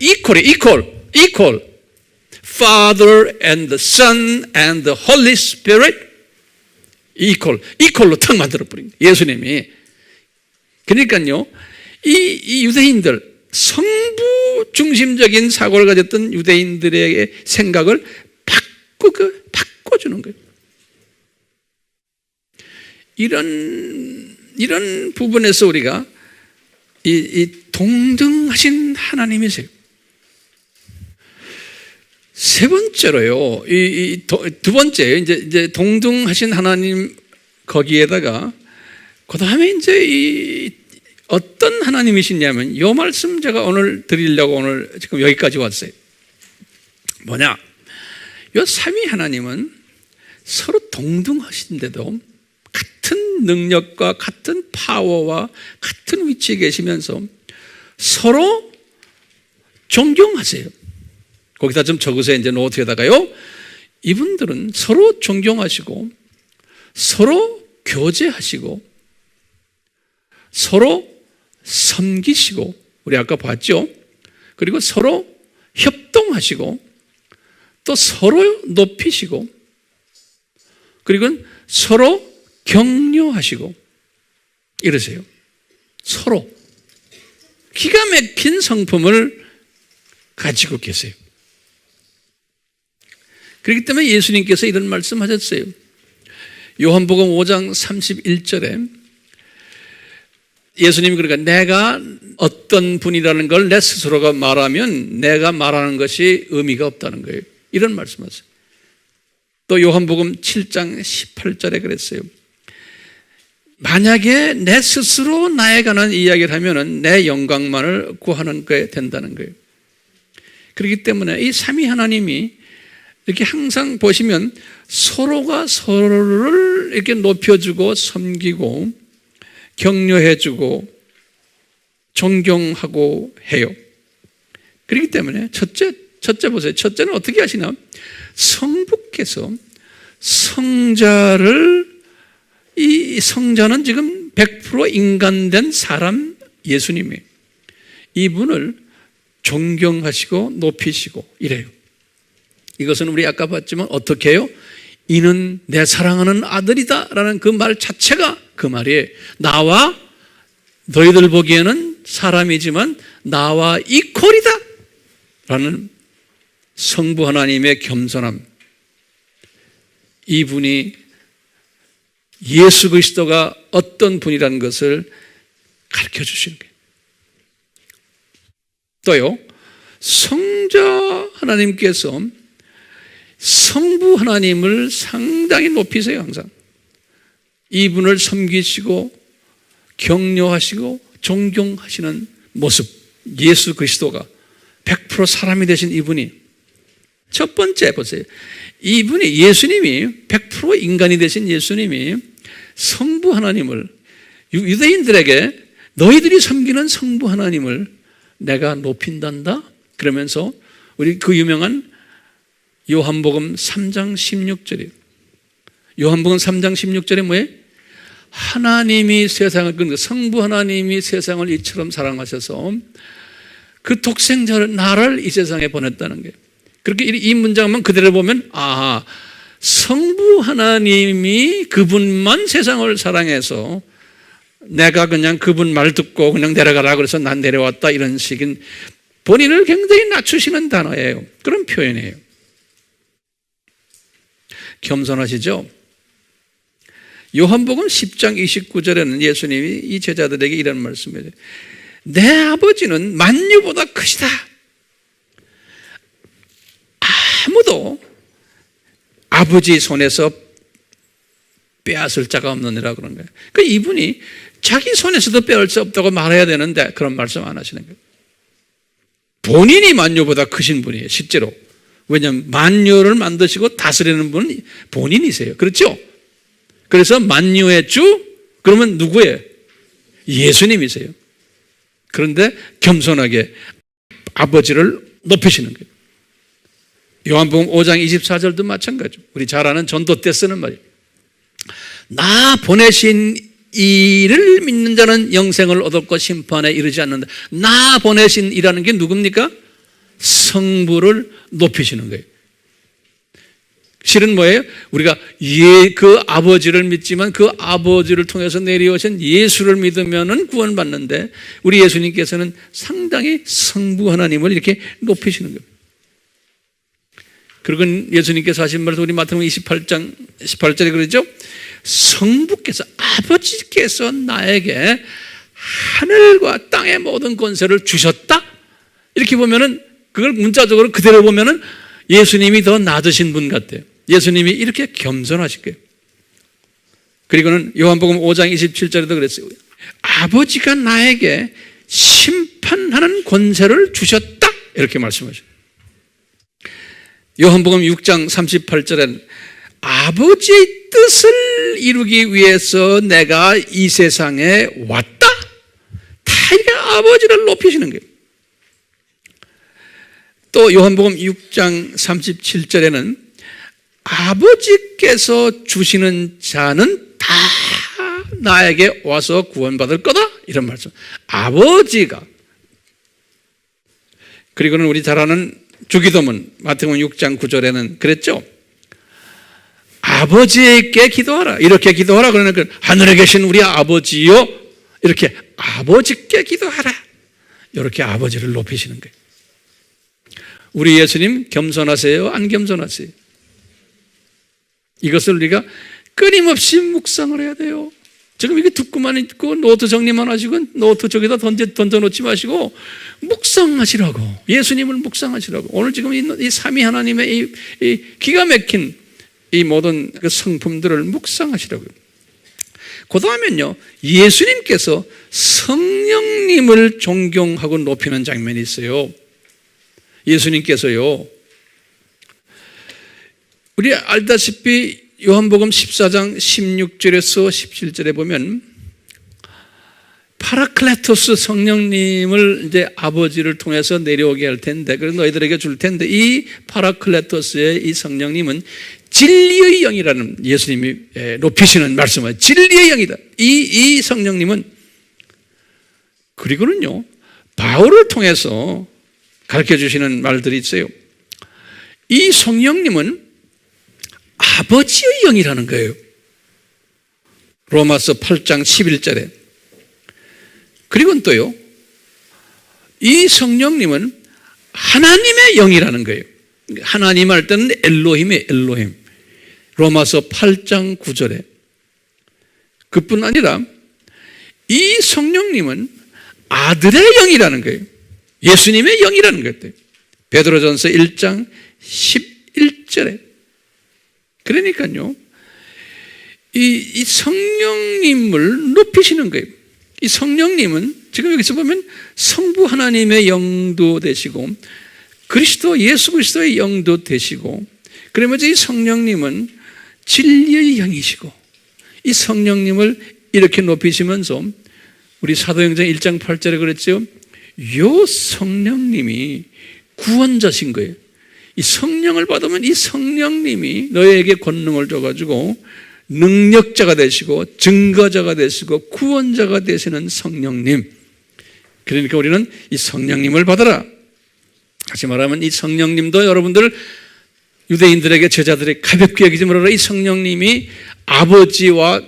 equal. Father and the Son and the Holy Spirit equal로 탁 만들어버린 거예요. 예수님이. 그러니까요, 이 유대인들, 성부 중심적인 사고를 가졌던 유대인들의 생각을 바꿔주는 거예요. 이런 부분에서 우리가 이 동등하신 하나님이세요. 세 번째로요, 두 번째, 이제 동등하신 하나님 거기에다가, 그 다음에 이제 어떤 하나님이시냐면, 이 말씀 제가 오늘 드리려고 오늘 지금 여기까지 왔어요. 뭐냐? 이 삼위 하나님은 서로 동등하신데도 같은 능력과 같은 파워와 같은 위치에 계시면서 서로 존경하세요. 거기다 좀 적으세요. 이제 노트에다가요. 이분들은 서로 존경하시고 서로 교제하시고 서로 섬기시고 우리 아까 봤죠. 그리고 서로 협동하시고 또 서로 높이시고 그리고 서로 격려하시고 이러세요. 서로 기가 막힌 성품을 가지고 계세요. 그렇기 때문에 예수님께서 이런 말씀하셨어요. 요한복음 5장 31절에 예수님이 그러니까 내가 어떤 분이라는 걸 내 스스로가 말하면 내가 말하는 것이 의미가 없다는 거예요. 이런 말씀하세요. 또 요한복음 7장 18절에 그랬어요. 만약에 내 스스로 나에 관한 이야기를 하면은 내 영광만을 구하는 게 된다는 거예요. 그렇기 때문에 이 삼위 하나님이 이렇게 항상 보시면 서로가 서로를 이렇게 높여주고 섬기고 격려해주고 존경하고 해요. 그렇기 때문에 첫째 보세요. 첫째는 어떻게 하시나? 성부께서 성자를 이 성자는 지금 100% 인간된 사람 예수님이에요. 이분을 존경하시고 높이시고 이래요. 이것은 우리 아까 봤지만 어떻게 해요? 이는 내 사랑하는 아들이다 라는 그 말 자체가 그 말이에요. 나와 너희들 보기에는 사람이지만 나와 이퀄이다 라는 성부 하나님의 겸손함. 이분이 예수 그리스도가 어떤 분이라는 것을 가르쳐 주시는 거예요. 또요, 성자 하나님께서 성부 하나님을 상당히 높이세요. 항상 이분을 섬기시고 격려하시고 존경하시는 모습, 예수 그리스도가 100% 사람이 되신 이분이 첫 번째 보세요. 이분이 예수님이 100% 인간이 되신 예수님이 성부 하나님을 유대인들에게 너희들이 섬기는 성부 하나님을 내가 높인단다 그러면서 우리 그 유명한 요한복음 3장 16절이에요. 요한복음 3장 16절에 뭐예요? 하나님이 세상을, 성부 하나님이 세상을 이처럼 사랑하셔서 그 독생자를 나를 이 세상에 보냈다는 거예요. 그렇게 이 문장만 그대로 보면 성부 하나님이 그분만 세상을 사랑해서 내가 그냥 그분 말 듣고 그냥 내려가라 그래서 난 내려왔다 이런 식인 본인을 굉장히 낮추시는 단어예요. 그런 표현이에요. 겸손하시죠? 요한복음 10장 29절에는 예수님이 이 제자들에게 이런 말씀을 해요. 내 아버지는 만유보다 크시다. 아무도 아버지 손에서 빼앗을 자가 없느니라 그런 거예요. 그러니까 이분이 자기 손에서도 빼앗을 수 없다고 말해야 되는데 그런 말씀 안 하시는 거예요. 본인이 만유보다 크신 분이에요, 실제로. 왜냐하면 만유를 만드시고 다스리는 분은 본인이세요. 그렇죠? 그래서 만유의 주? 그러면 누구예요? 예수님이세요. 그런데 겸손하게 아버지를 높이시는 거예요. 요한복음 5장 24절도 마찬가지죠. 우리 잘 아는 전도 때 쓰는 말이에요. 나 보내신 이를 믿는 자는 영생을 얻었고 심판에 이르지 않는다. 나 보내신 이라는 게 누굽니까? 성부를 높이시는 거예요. 실은 뭐예요? 우리가 그 아버지를 믿지만 그 아버지를 통해서 내려오신 예수를 믿으면 구원받는데 우리 예수님께서는 상당히 성부 하나님을 이렇게 높이시는 거예요. 그리고 예수님께서 하신 말도 우리 마태복음 28장 18절에 그러죠. 성부께서 아버지께서 나에게 하늘과 땅의 모든 권세를 주셨다. 이렇게 보면은 그걸 문자적으로 그대로 보면은 예수님이 더 낮으신 분 같아요. 예수님이 이렇게 겸손하실 거예요. 그리고는 요한복음 5장 27절에도 그랬어요. 아버지가 나에게 심판하는 권세를 주셨다. 이렇게 말씀하셔요. 요한복음 6장 38절에는 아버지의 뜻을 이루기 위해서 내가 이 세상에 왔다. 다 이렇게 아버지를 높이시는 거예요. 또 요한복음 6장 37절에는 아버지께서 주시는 자는 다 나에게 와서 구원받을 거다. 이런 말씀. 아버지가. 그리고는 우리 잘 아는 주기도문 마태복음 6장 9절에는 그랬죠. 아버지께 기도하라. 이렇게 기도하라. 그러니까 하늘에 계신 우리 아버지요. 이렇게 아버지께 기도하라. 이렇게 아버지를 높이시는 거예요. 우리 예수님 겸손하세요? 안 겸손하세요? 이것을 우리가 끊임없이 묵상을 해야 돼요. 지금 이게 듣고만 있고 노트 정리만 하시고 노트 저기다 던져놓지 마시고 묵상하시라고. 예수님을 묵상하시라고. 오늘 지금 이 삼위 하나님의 이 기가 막힌 이 모든 그 성품들을 묵상하시라고요. 그 다음엔요, 예수님께서 성령님을 존경하고 높이는 장면이 있어요. 예수님께서요, 우리 알다시피 요한복음 14장 16절에서 17절에 보면 파라클레토스 성령님을 이제 아버지를 통해서 내려오게 할 텐데, 그래서 너희들에게 줄 텐데, 이 파라클레토스의 이 성령님은 진리의 영이라는 예수님이 높이시는 말씀은 진리의 영이다. 이 성령님은 그리고는요, 바울을 통해서 가르쳐 주시는 말들이 있어요. 이 성령님은 아버지의 영이라는 거예요. 로마서 8장 11절에. 그리고 또요, 이 성령님은 하나님의 영이라는 거예요. 하나님 할 때는 엘로힘이에요, 엘로힘. 로마서 8장 9절에. 그뿐 아니라 이 성령님은 아들의 영이라는 거예요. 예수님의 영이라는 거예요. 베드로전서 1장 11절에. 그러니까요, 이 성령님을 높이시는 거예요. 이 성령님은 지금 여기서 보면 성부 하나님의 영도 되시고 그리스도 예수 그리스도의 영도 되시고 그러면서 이 성령님은 진리의 영이시고 이 성령님을 이렇게 높이시면서 우리 사도행전 1장 8절에 그랬죠. 요 성령님이 구원자신 거예요. 이 성령을 받으면 이 성령님이 너에게 권능을 줘가지고 능력자가 되시고 증거자가 되시고 구원자가 되시는 성령님. 그러니까 우리는 이 성령님을 받아라. 다시 말하면 이 성령님도 여러분들 유대인들에게 제자들에게 가볍게 여기지 말아라. 이 성령님이 아버지와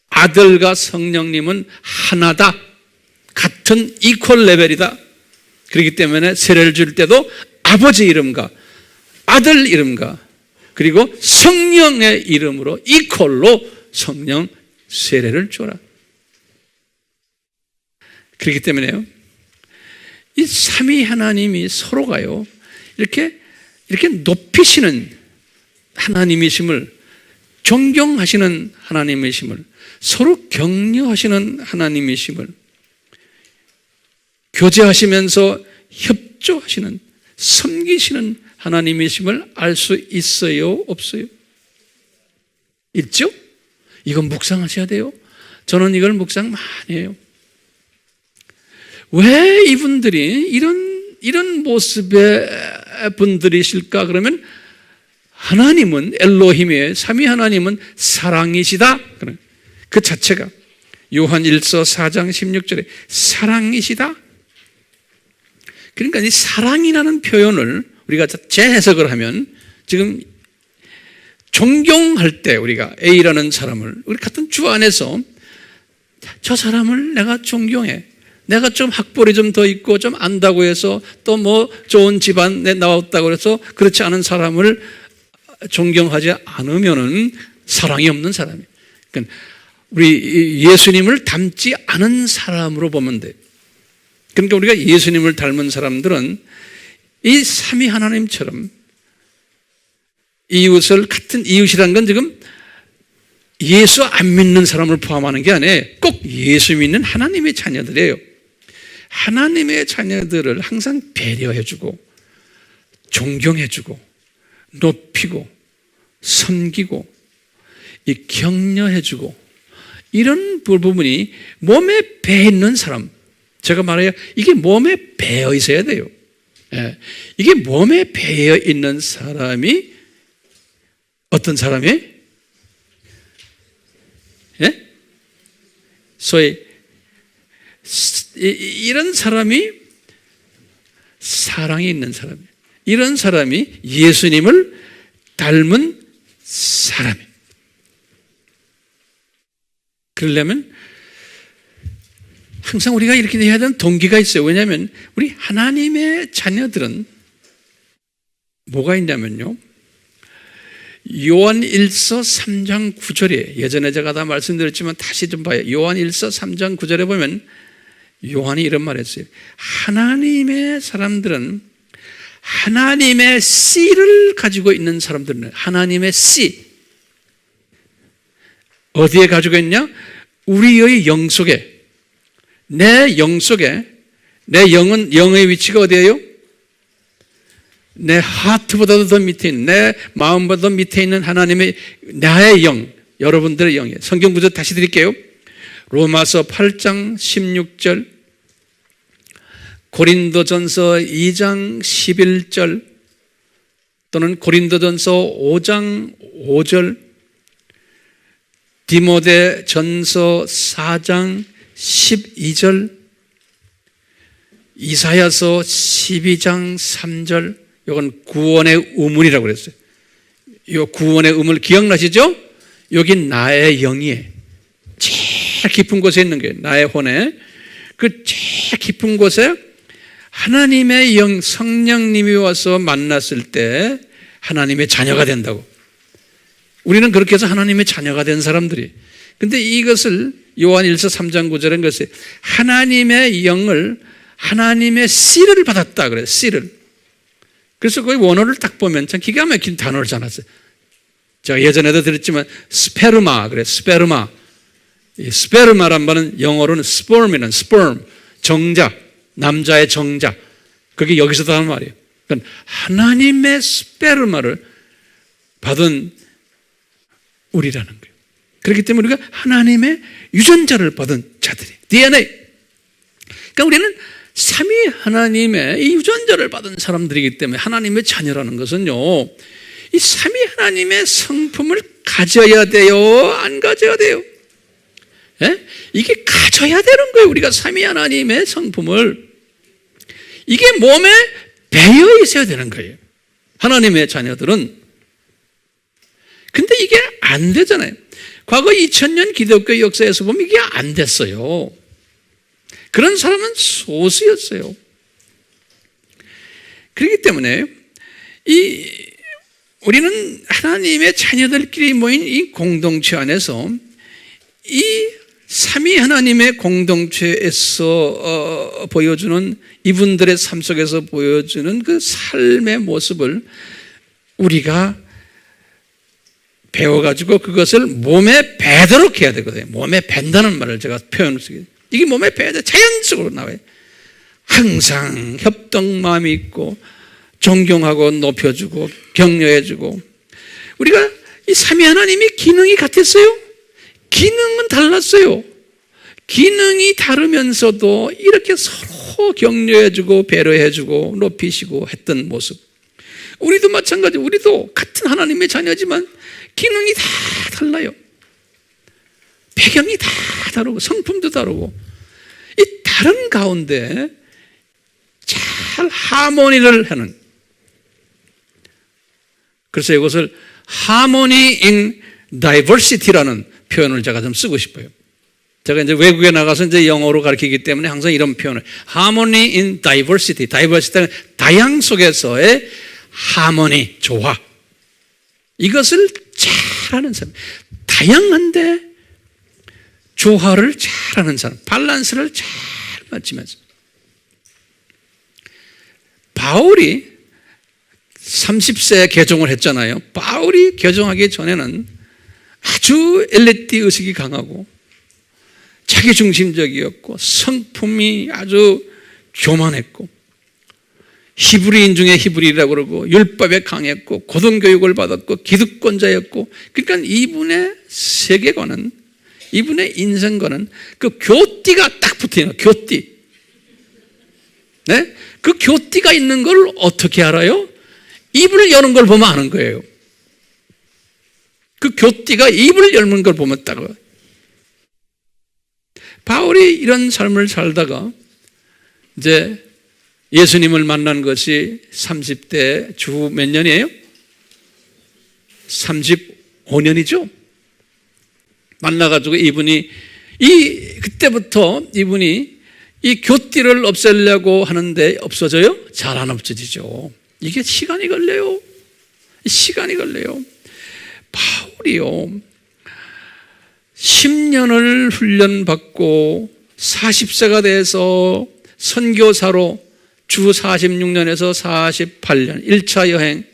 아들과 성령님은 하나다. 같은 이퀄 레벨이다. 그렇기 때문에 세례를 줄 때도 아버지 이름과 아들 이름과 그리고 성령의 이름으로 이퀄로 성령 세례를 줘라. 그렇기 때문에요. 이 삼위 하나님이 서로가요. 이렇게 높이시는 하나님이심을 존경하시는 하나님이심을 서로 격려하시는 하나님이심을 교제하시면서 협조하시는 섬기시는 하나님이심을 알 수 있어요? 없어요? 있죠? 이건 묵상하셔야 돼요. 저는 이걸 묵상 많이 해요. 왜 이분들이 이런 모습의 분들이실까? 그러면 하나님은 엘로힘이에요. 삼위 하나님은 사랑이시다. 그 자체가 요한 1서 4장 16절에 사랑이시다. 그러니까 이 사랑이라는 표현을 우리가 재해석을 하면 지금 존경할 때 우리가 A라는 사람을 우리 같은 주 안에서 저 사람을 내가 존경해. 내가 좀 학벌이 좀 더 있고 좀 안다고 해서 또 뭐 좋은 집안에 나왔다고 해서 그렇지 않은 사람을 존경하지 않으면은 사랑이 없는 사람이에요. 그러니까 우리 예수님을 닮지 않은 사람으로 보면 돼. 그러니까 우리가 예수님을 닮은 사람들은 이 삼위 하나님처럼 이웃을 같은 이웃이라는 건 지금 예수 안 믿는 사람을 포함하는 게 아니에요. 꼭 예수 믿는 하나님의 자녀들이에요. 하나님의 자녀들을 항상 배려해주고 존경해주고 높이고 섬기고 이 격려해주고 이런 부분이 몸에 배 있는 사람, 제가 말해요. 이게 몸에 배어 있어야 돼요. 예. 이게 몸에 배어 있는 사람이 어떤 사람이에요? 예? 소위 이런 사람이 사랑이 있는 사람이에요. 이런 사람이 예수님을 닮은 사람이에요. 그러려면 항상 우리가 이렇게 해야 되는 동기가 있어요. 왜냐하면 우리 하나님의 자녀들은 뭐가 있냐면요. 요한 1서 3장 9절에 예전에 제가 다 말씀드렸지만 다시 좀 봐요. 요한 1서 3장 9절에 보면 요한이 이런 말 했어요. 하나님의 사람들은 하나님의 씨를 가지고 있는 사람들은 하나님의 씨 어디에 가지고 있냐? 우리의 영 속에 내 영 속에 내 영은 영의 위치가 어디예요? 내 하트보다도 더 밑에 있는 내 마음보다 더 밑에 있는 하나님의 나의 영 여러분들의 영이에요. 성경 구절 다시 드릴게요. 로마서 8장 16절 고린도전서 2장 11절 또는 고린도전서 5장 5절 디모데전서 4장 12절 이사야서 12장 3절 이건 구원의 우물이라고 그랬어요. 이 구원의 우물 기억나시죠? 여기 나의 영이에요. 제일 깊은 곳에 있는 거예요. 나의 혼에 그 제일 깊은 곳에 하나님의 영 성령님이 와서 만났을 때 하나님의 자녀가 된다고. 우리는 그렇게 해서 하나님의 자녀가 된 사람들이. 근데 이것을 요한 1서 3장 9절은 것이 하나님의 영을 하나님의 씨를 받았다 그래요. 씨를. 그래서 그 원어를 딱 보면 참 기가 막힌 단어를 써놨어요. 제가 예전에도 들었지만 스페르마 그래. 스페르마. 이 스페르마란 말은 영어로는 스पर्이라는 스पर्m, 정자, 남자의 정자. 그게 여기서도 하는 말이에요. 그러니까 하나님의 스페르마를 받은 우리라는 거예요. 그렇기 때문에 우리가 하나님의 유전자를 받은 자들이 DNA. 그러니까 우리는 삼위 하나님의 이 유전자를 받은 사람들이기 때문에 하나님의 자녀라는 것은요, 이 삼위 하나님의 성품을 가져야 돼요? 안 가져야 돼요? 예? 이게 가져야 되는 거예요. 우리가 삼위 하나님의 성품을. 이게 몸에 배어 있어야 되는 거예요. 하나님의 자녀들은. 근데 이게 안 되잖아요. 과거 2000년 기독교 역사에서 보면 이게 안 됐어요. 그런 사람은 소수였어요. 그렇기 때문에 우리는 하나님의 자녀들끼리 모인 이 공동체 안에서 이 삼위 하나님의 공동체에서 보여주는 이분들의 삶 속에서 보여주는 그 삶의 모습을 우리가 배워가지고 그것을 몸에 배도록 해야 되거든요. 몸에 밴다는 말을 제가 표현을 쓰게. 이게 몸에 배야 돼. 자연적으로 나와요. 항상 협동마음이 있고 존경하고 높여주고 격려해주고. 우리가 이 삼위 하나님이 기능이 같았어요? 기능은 달랐어요. 기능이 다르면서도 이렇게 서로 격려해주고 배려해주고 높이시고 했던 모습. 우리도 마찬가지. 우리도 같은 하나님의 자녀지만 기능이 다 달라요. 배경이 다 다르고 성품도 다르고 이 다른 가운데 잘 하모니를 하는, 그래서 이것을 harmony in diversity라는 표현을 제가 좀 쓰고 싶어요. 제가 이제 외국에 나가서 이제 영어로 가르치기 때문에 항상 이런 표현을 harmony in diversity, diversity는 다양 속에서의 harmony, 조화. 이것을 잘하는 사람, 다양한데 조화를 잘하는 사람, 밸런스를 잘 맞추면서. 바울이 30세에 개종을 했잖아요. 바울이 개종하기 전에는 아주 엘리트 의식이 강하고 자기중심적이었고 성품이 아주 교만했고 히브리인 중에 히브리라고 그러고 율법에 강했고 고등교육을 받았고 기득권자였고, 그러니까 이분의 세계관은, 이분의 인생관은 그 교띠가 딱 붙어있는 거예요. 교띠. 네? 그 교띠가 있는 걸 어떻게 알아요? 입을 여는 걸 보면 아는 거예요. 그 교띠가 입을 열는 걸 보면 딱 알아요. 바울이 이런 삶을 살다가 이제 예수님을 만난 것이 30대 주 몇 년이에요? 35년이죠? 만나가지고 그때부터 이분이 이 교띠를 없애려고 하는데 없어져요? 잘 안 없어지죠. 이게 시간이 걸려요. 시간이 걸려요. 바울이요, 10년을 훈련받고 40세가 돼서 선교사로 주 46년에서 48년 1차 여행,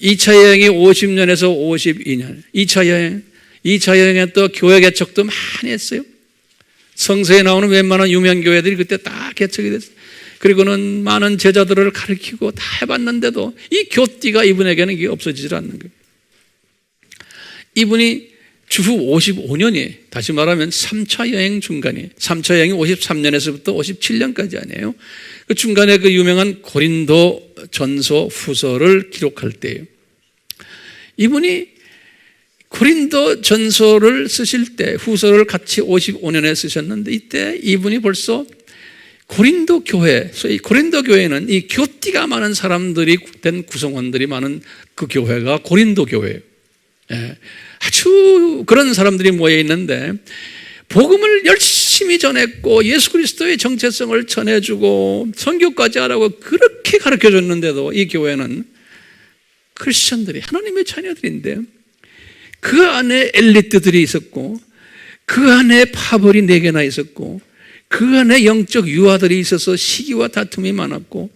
2차 여행이 50년에서 52년 2차 여행에 또 교회 개척도 많이 했어요. 성서에 나오는 웬만한 유명 교회들이 그때 다 개척이 됐어요. 그리고는 많은 제자들을 가르치고 다 해봤는데도 이 교띠가 이분에게는 이게 없어지질 않는 거예요. 이분이 주후 55년이, 다시 말하면 3차 여행 중간에, 3차 여행이 53년에서부터 57년까지 아니에요. 그 중간에 그 유명한 고린도 전서 후서를 기록할 때예요. 이분이 고린도 전서를 쓰실 때 후서를 같이 55년에 쓰셨는데, 이때 이분이 벌써 고린도 교회, 소위 고린도 교회는 이 교띠가 많은 사람들이 된 구성원들이 많은 그 교회가 고린도 교회예요. 예, 아주 그런 사람들이 모여 있는데 복음을 열심히 전했고 예수 그리스도의 정체성을 전해주고 선교까지 하라고 그렇게 가르쳐줬는데도 이 교회는 크리스천들이 하나님의 자녀들인데 그 안에 엘리트들이 있었고 그 안에 파벌이 4개나 있었고 그 안에 영적 유아들이 있어서 시기와 다툼이 많았고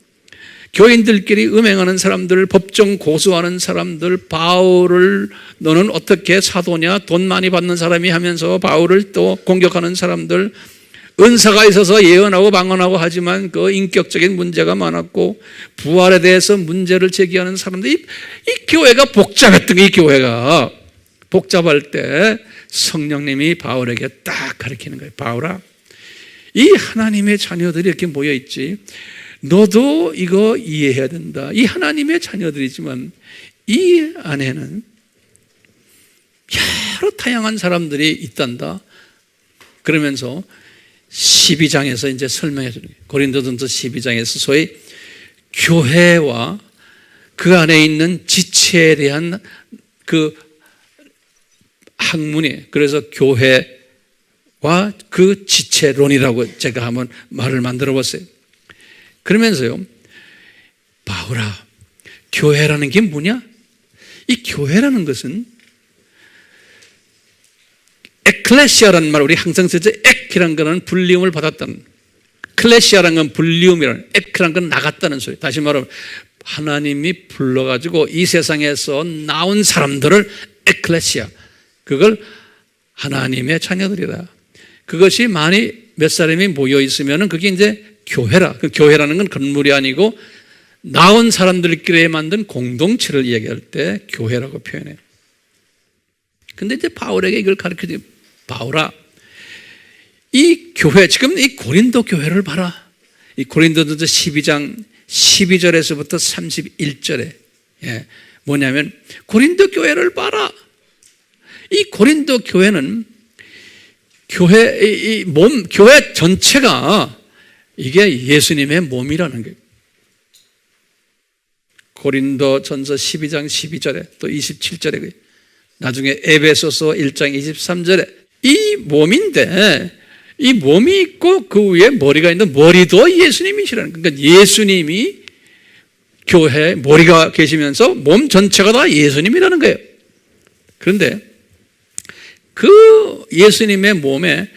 교인들끼리 음행하는 사람들, 법정 고소하는 사람들, 바울을 너는 어떻게 사도냐, 돈 많이 받는 사람이 하면서 바울을 또 공격하는 사람들, 은사가 있어서 예언하고 방언하고 하지만 그 인격적인 문제가 많았고 부활에 대해서 문제를 제기하는 사람들, 이 교회가 복잡했던 게, 이 교회가 복잡할 때 성령님이 바울에게 딱 가르치는 거예요. 바울아, 이 하나님의 자녀들이 이렇게 모여있지, 너도 이거 이해해야 된다. 이 하나님의 자녀들이지만 이 안에는 여러 다양한 사람들이 있단다. 그러면서 12장에서 이제 설명해 주는 거예요. 고린도전서 12장에서 소위 교회와 그 안에 있는 지체에 대한 그 학문이에요. 그래서 교회와 그 지체론이라고 제가 한번 말을 만들어 봤어요. 그러면서요, 바울아, 교회라는 게 뭐냐? 이 교회라는 것은 에클레시아라는 말, 우리 항상 쓰죠. 에키라는 거는 불리움을 받았다는, 클레시아라는 건 불리움이라는, 에크라는 건 나갔다는 소리. 다시 말하면 하나님이 불러가지고 이 세상에서 나온 사람들을 에클레시아, 그걸 하나님의 자녀들이다. 그것이 많이 몇 사람이 모여 있으면 그게 이제 교회라. 그 교회라는 건 건물이 아니고 나온 사람들끼리 만든 공동체를 얘기할 때 교회라고 표현해요. 근데 이제 바울에게 이걸 가르쳐줘요. 바울아, 이 교회, 지금 이 고린도 교회를 봐라. 이 고린도전서 12장 12절에서부터 31절에 뭐냐면 고린도 교회를 봐라. 이 고린도 교회는 교회 전체가 이게 예수님의 몸이라는 거예요. 고린도전서 12장 12절에 또 27절에 나중에 에베소서 1장 23절에 이 몸인데 이 몸이 있고 그 위에 머리가 있는 머리도 예수님이시라는 거예요. 그러니까 예수님이 교회에 머리가 계시면서 몸 전체가 다 예수님이라는 거예요. 그런데 그 예수님의 몸에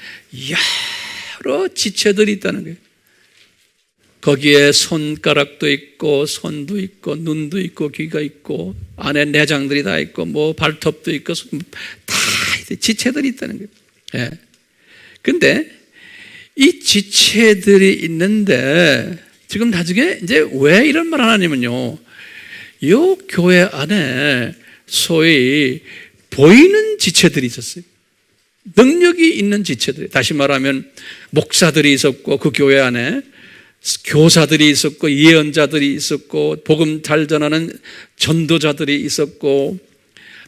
여러 지체들이 있다는 거예요. 거기에 손가락도 있고 손도 있고 눈도 있고 귀가 있고 안에 내장들이 다 있고 뭐 발톱도 있고 다 지체들이 있다는 거예요. 그런데 이 지체들이 있는데 지금 나중에 이제 왜 이런 말 하냐면요, 이 교회 안에 소위 보이는 지체들이 있었어요. 능력이 있는 지체들. 다시 말하면 목사들이 있었고 그 교회 안에 교사들이 있었고 예언자들이 있었고 복음 잘 전하는 전도자들이 있었고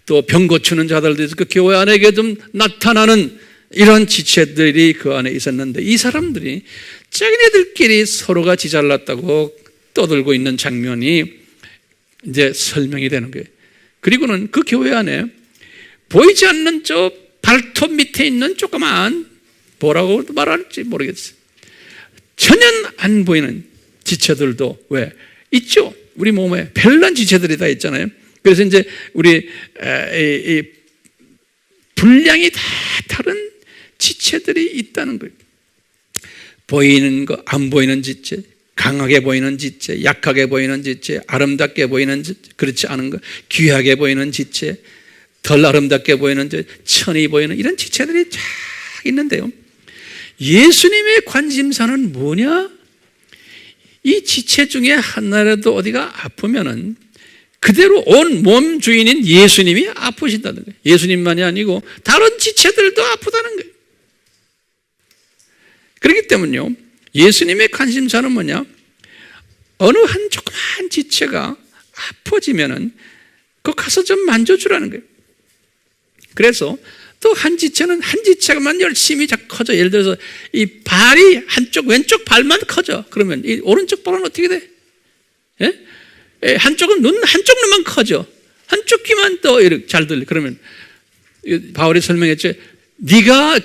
또 병 고치는 자들도 있었고 교회 안에 좀 나타나는 이런 지체들이 그 안에 있었는데 이 사람들이 자기네들끼리 서로가 지잘났다고 떠들고 있는 장면이 이제 설명이 되는 거예요. 그리고는 그 교회 안에 보이지 않는 저 발톱 밑에 있는 조그만 뭐라고 말할지 모르겠어요. 전혀 안 보이는 지체들도 왜 있죠? 우리 몸에 별난 지체들이 다 있잖아요. 그래서 이제 우리 이 분량이 다 다른 지체들이 있다는 거예요. 보이는 거, 안 보이는 지체, 강하게 보이는 지체, 약하게 보이는 지체, 아름답게 보이는 지체, 그렇지 않은 거, 귀하게 보이는 지체, 덜 아름답게 보이는 지체, 천히 보이는 이런 지체들이 쫙 있는데요. 예수님의 관심사는 뭐냐? 이 지체 중에 하나라도 어디가 아프면은 그대로 온 몸 주인인 예수님이 아프신다는 거예요. 예수님만이 아니고 다른 지체들도 아프다는 거예요. 그렇기 때문에요, 예수님의 관심사는 뭐냐? 어느 한 조그만 지체가 아파지면은 그거 가서 좀 만져주라는 거예요. 그래서 또 한 지체는 한 지체만 열심히 커져. 예를 들어서 이 발이 한쪽 왼쪽 발만 커져. 그러면 이 오른쪽 발은 어떻게 돼? 한쪽은 한쪽 눈만 커져. 한쪽 귀만 또 이렇게 잘 들려. 그러면 바울이 설명했죠. 네가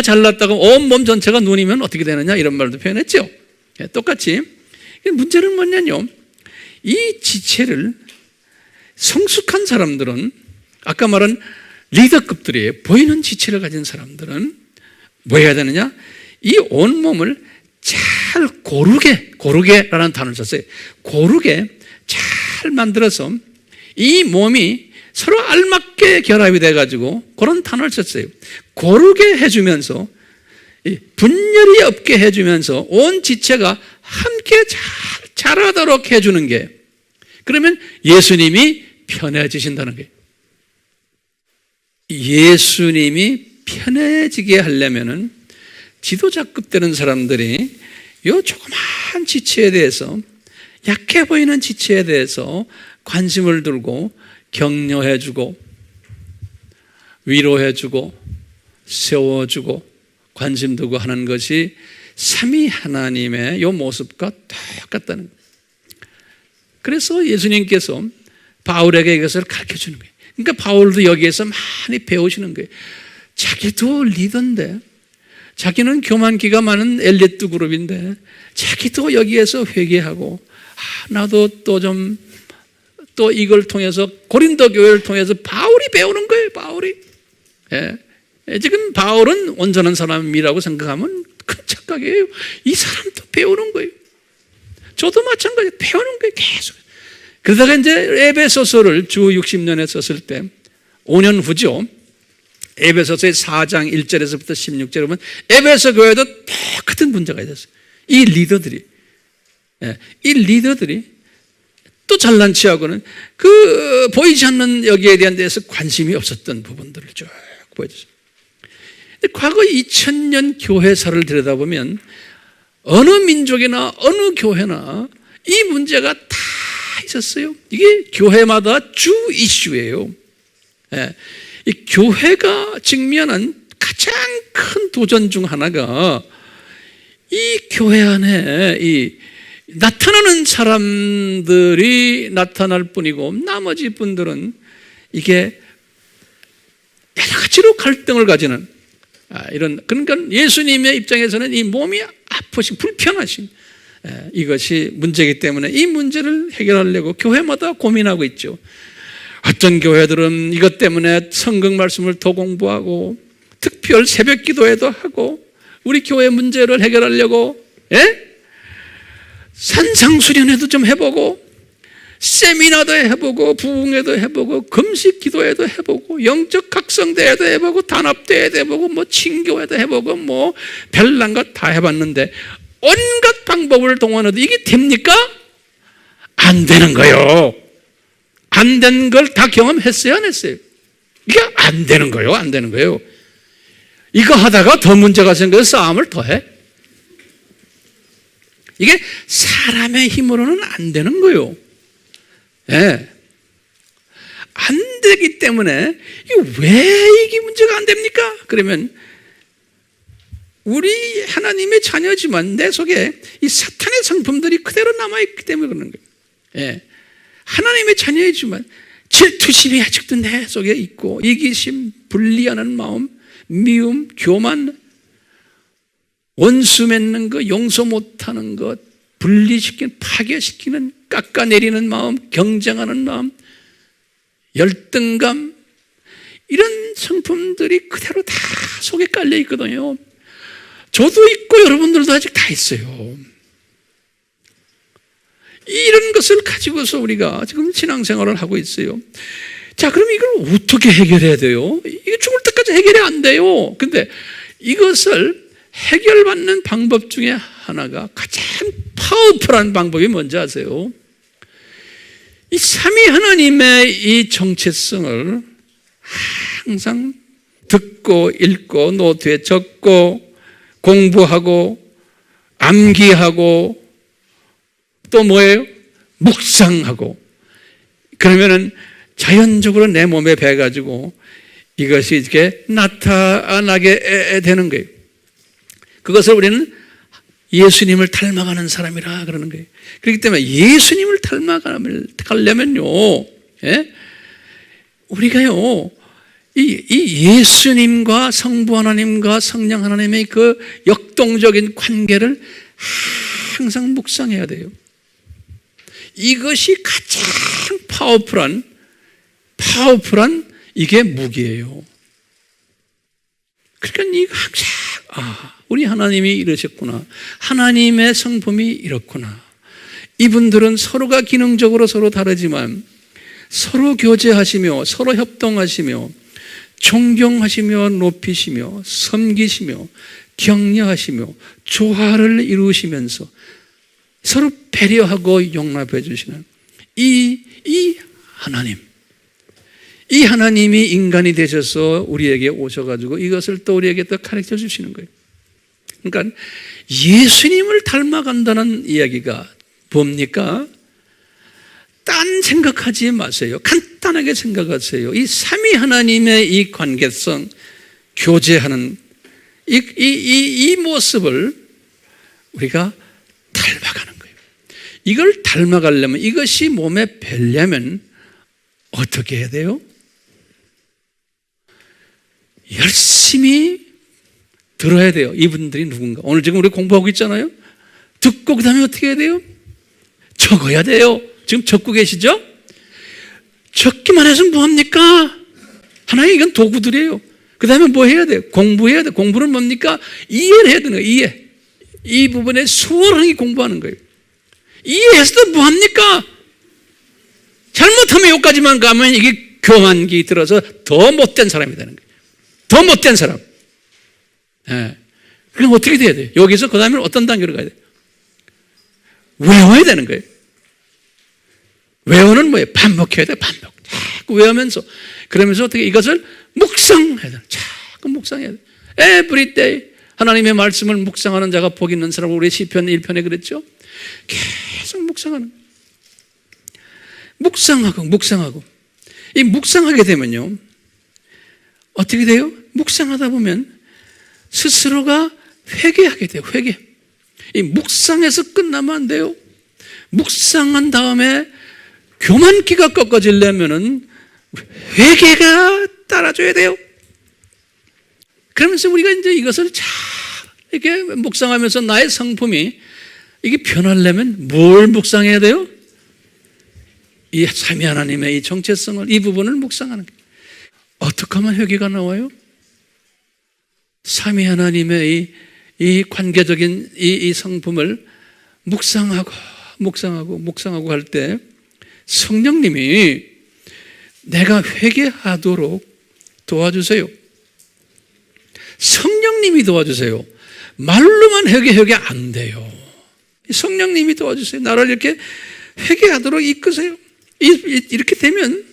잘났다고 온 몸 전체가 눈이면 어떻게 되느냐 이런 말도 표현했죠. 똑같이 문제는 뭐냐뇨, 이 지체를 성숙한 사람들은 아까 말한 리더급들이 보이는 지체를 가진 사람들은 뭐 해야 되느냐? 이 온몸을 잘 잘 고르게라는 단어를 썼어요. 고르게 잘 만들어서 이 몸이 서로 알맞게 결합이 돼가지고 그런 단어를 썼어요. 고르게 해주면서 분열이 없게 해주면서 온 지체가 함께 잘 자라도록 해주는 게, 그러면 예수님이 편해지신다는 거예요. 예수님이 편해지게 하려면은 지도자급 되는 사람들이 요 조그만 지체에 대해서, 약해 보이는 지체에 대해서 관심을 두고 격려해주고 위로해주고 세워주고 관심 두고 하는 것이 삼위 하나님의 요 모습과 똑같다는 거예요. 그래서 예수님께서 바울에게 이것을 가르쳐주는 거예요. 그러니까 바울도 여기에서 많이 배우시는 거예요. 자기도 리더인데, 자기는 교만기가 많은 엘리트 그룹인데 자기도 여기에서 회개하고 나도 또 이걸 통해서 고린도 교회를 통해서 바울이 배우는 거예요. 바울이. 지금 바울은 온전한 사람이라고 생각하면 큰 착각이에요. 이 사람도 배우는 거예요. 저도 마찬가지로 배우는 거예요. 계속. 그러다가 이제 에베소서를 주 60년에 썼을 때 5년 후죠. 에베소서의 4장 1절에서부터 16절에 보면 에베소 교회도 똑같은 문제가 있었어요. 이 리더들이 또 잘난 체하고는 그 보이지 않는 여기에 대한 데서 관심이 없었던 부분들을 쭉 보여줬어요. 과거 2000년 교회사를 들여다보면 어느 민족이나 어느 교회나 이 문제가 다 있었어요. 이게 교회마다 주 이슈예요. 이 교회가 직면한 가장 큰 도전 중 하나가 이 교회 안에 이 나타나는 사람들이 나타날 뿐이고 나머지 분들은 이게 여러 가지로 갈등을 가지는 이런, 그러니까 예수님의 입장에서는 이 몸이 아프신 불편하신 이것이 문제이기 때문에 이 문제를 해결하려고 교회마다 고민하고 있죠. 어떤 교회들은 이것 때문에 성경 말씀을 더 공부하고 특별 새벽 기도회도 하고 우리 교회 문제를 해결하려고 산상수련회도 좀 해보고 세미나도 해보고 부흥회도 해보고 금식 기도회도 해보고 영적 각성대회도 해보고 단합대회도 해보고 뭐 친교회도 해보고 뭐 별난 것 다 해봤는데 온갖 방법을 동원해도 이게 됩니까? 안 되는 거예요. 안 된 걸 다 경험했어요, 안 했어요? 이게 안 되는 거예요, 안 되는 거예요. 이거 하다가 더 문제가 생겨서 싸움을 더 해. 이게 사람의 힘으로는 안 되는 거예요. 안 되기 때문에 왜 이게 문제가 안 됩니까? 그러면 우리 하나님의 자녀지만 내 속에 이 사탄의 성품들이 그대로 남아있기 때문에 그러는 거예요. 하나님의 자녀이지만 질투심이 아직도 내 속에 있고 이기심, 분리하는 마음, 미움, 교만, 원수 맺는 거, 용서 못하는 것, 분리시키는, 파괴시키는, 깎아내리는 마음, 경쟁하는 마음, 열등감, 이런 성품들이 그대로 다 속에 깔려 있거든요. 저도 있고 여러분들도 아직 다 있어요. 이런 것을 가지고서 우리가 지금 신앙생활을 하고 있어요. 자, 그럼 이걸 어떻게 해결해야 돼요? 이게 죽을 때까지 해결이 안 돼요. 근데 이것을 해결받는 방법 중에 하나가 가장 파워풀한 방법이 뭔지 아세요? 이 삼위 하나님의 이 정체성을 항상 듣고 읽고 노트에 적고 공부하고 암기하고 또 뭐예요? 묵상하고, 그러면은 자연적으로 내 몸에 배가지고 이것이 이렇게 나타나게 되는 거예요. 그것을 우리는 예수님을 닮아가는 사람이라 그러는 거예요. 그렇기 때문에 예수님을 닮아가려면요, 우리가요, 이 예수님과 성부 하나님과 성령 하나님의 그 역동적인 관계를 항상 묵상해야 돼요. 이것이 가장 파워풀한 이게 무기예요. 그러니까 이거 항상 우리 하나님이 이러셨구나. 하나님의 성품이 이렇구나. 이분들은 서로가 기능적으로 서로 다르지만 서로 교제하시며 서로 협동하시며 존경하시며 높이시며 섬기시며 격려하시며 조화를 이루시면서 서로 배려하고 용납해 주시는 이 하나님, 이 하나님이 인간이 되셔서 우리에게 오셔가지고 이것을 또 우리에게 또 가르쳐 주시는 거예요. 그러니까 예수님을 닮아간다는 이야기가 뭡니까? 딴 생각하지 마세요. 간단하게 생각하세요. 이 삼위 하나님의 이 관계성, 교제하는 이 모습을 우리가 닮아가는 거예요. 이걸 닮아가려면, 이것이 몸에 배려면 어떻게 해야 돼요? 열심히 들어야 돼요. 이분들이 누군가. 오늘 지금 우리 공부하고 있잖아요. 듣고 그 다음에 어떻게 해야 돼요? 적어야 돼요. 지금 적고 계시죠? 적기만 해서 뭐합니까? 하나의 이건 도구들이에요. 그 다음에 뭐 해야 돼요? 공부해야 돼요. 공부는 뭡니까? 이해를 해야 되는 거예요. 이해. 이 부분에 수월하게 공부하는 거예요. 이해해서도 뭐합니까? 잘못하면 여기까지만 가면 이게 교만기 들어서 더 못된 사람이 되는 거예요. 더 못된 사람. 예. 그럼 어떻게 돼야 돼요? 여기서 그 다음에 어떤 단계로 가야 돼요? 외워야 되는 거예요. 외우는 뭐예요? 반복해야 돼요. 반복. 자꾸 외우면서. 그러면서 어떻게 이것을 묵상해야 돼요. 자꾸 묵상해야 돼요. Every day. 하나님의 말씀을 묵상하는 자가 복 있는 사람, 우리 시편 1편에 그랬죠? 계속 묵상하는 거예요. 묵상하고. 이 묵상하게 되면요. 어떻게 돼요? 묵상하다 보면 스스로가 회개하게 돼요. 회개. 이 묵상에서 끝나면 안 돼요. 묵상한 다음에 교만기가 꺾어지려면은 회개가 따라줘야 돼요. 그러면서 우리가 이제 이것을 잘 이렇게 묵상하면서 나의 성품이 이게 변하려면 뭘 묵상해야 돼요? 이 삼위 하나님의 이 정체성을, 이 부분을 묵상하는 거예요. 어떻게 하면 회개가 나와요? 삼위 하나님의 이 관계적인 이 성품을 묵상하고 할 때 성령님이 내가 회개하도록 도와주세요. 성령님이 도와주세요. 말로만 회개 안 돼요. 성령님이 도와주세요. 나를 이렇게 회개하도록 이끄세요. 이렇게 되면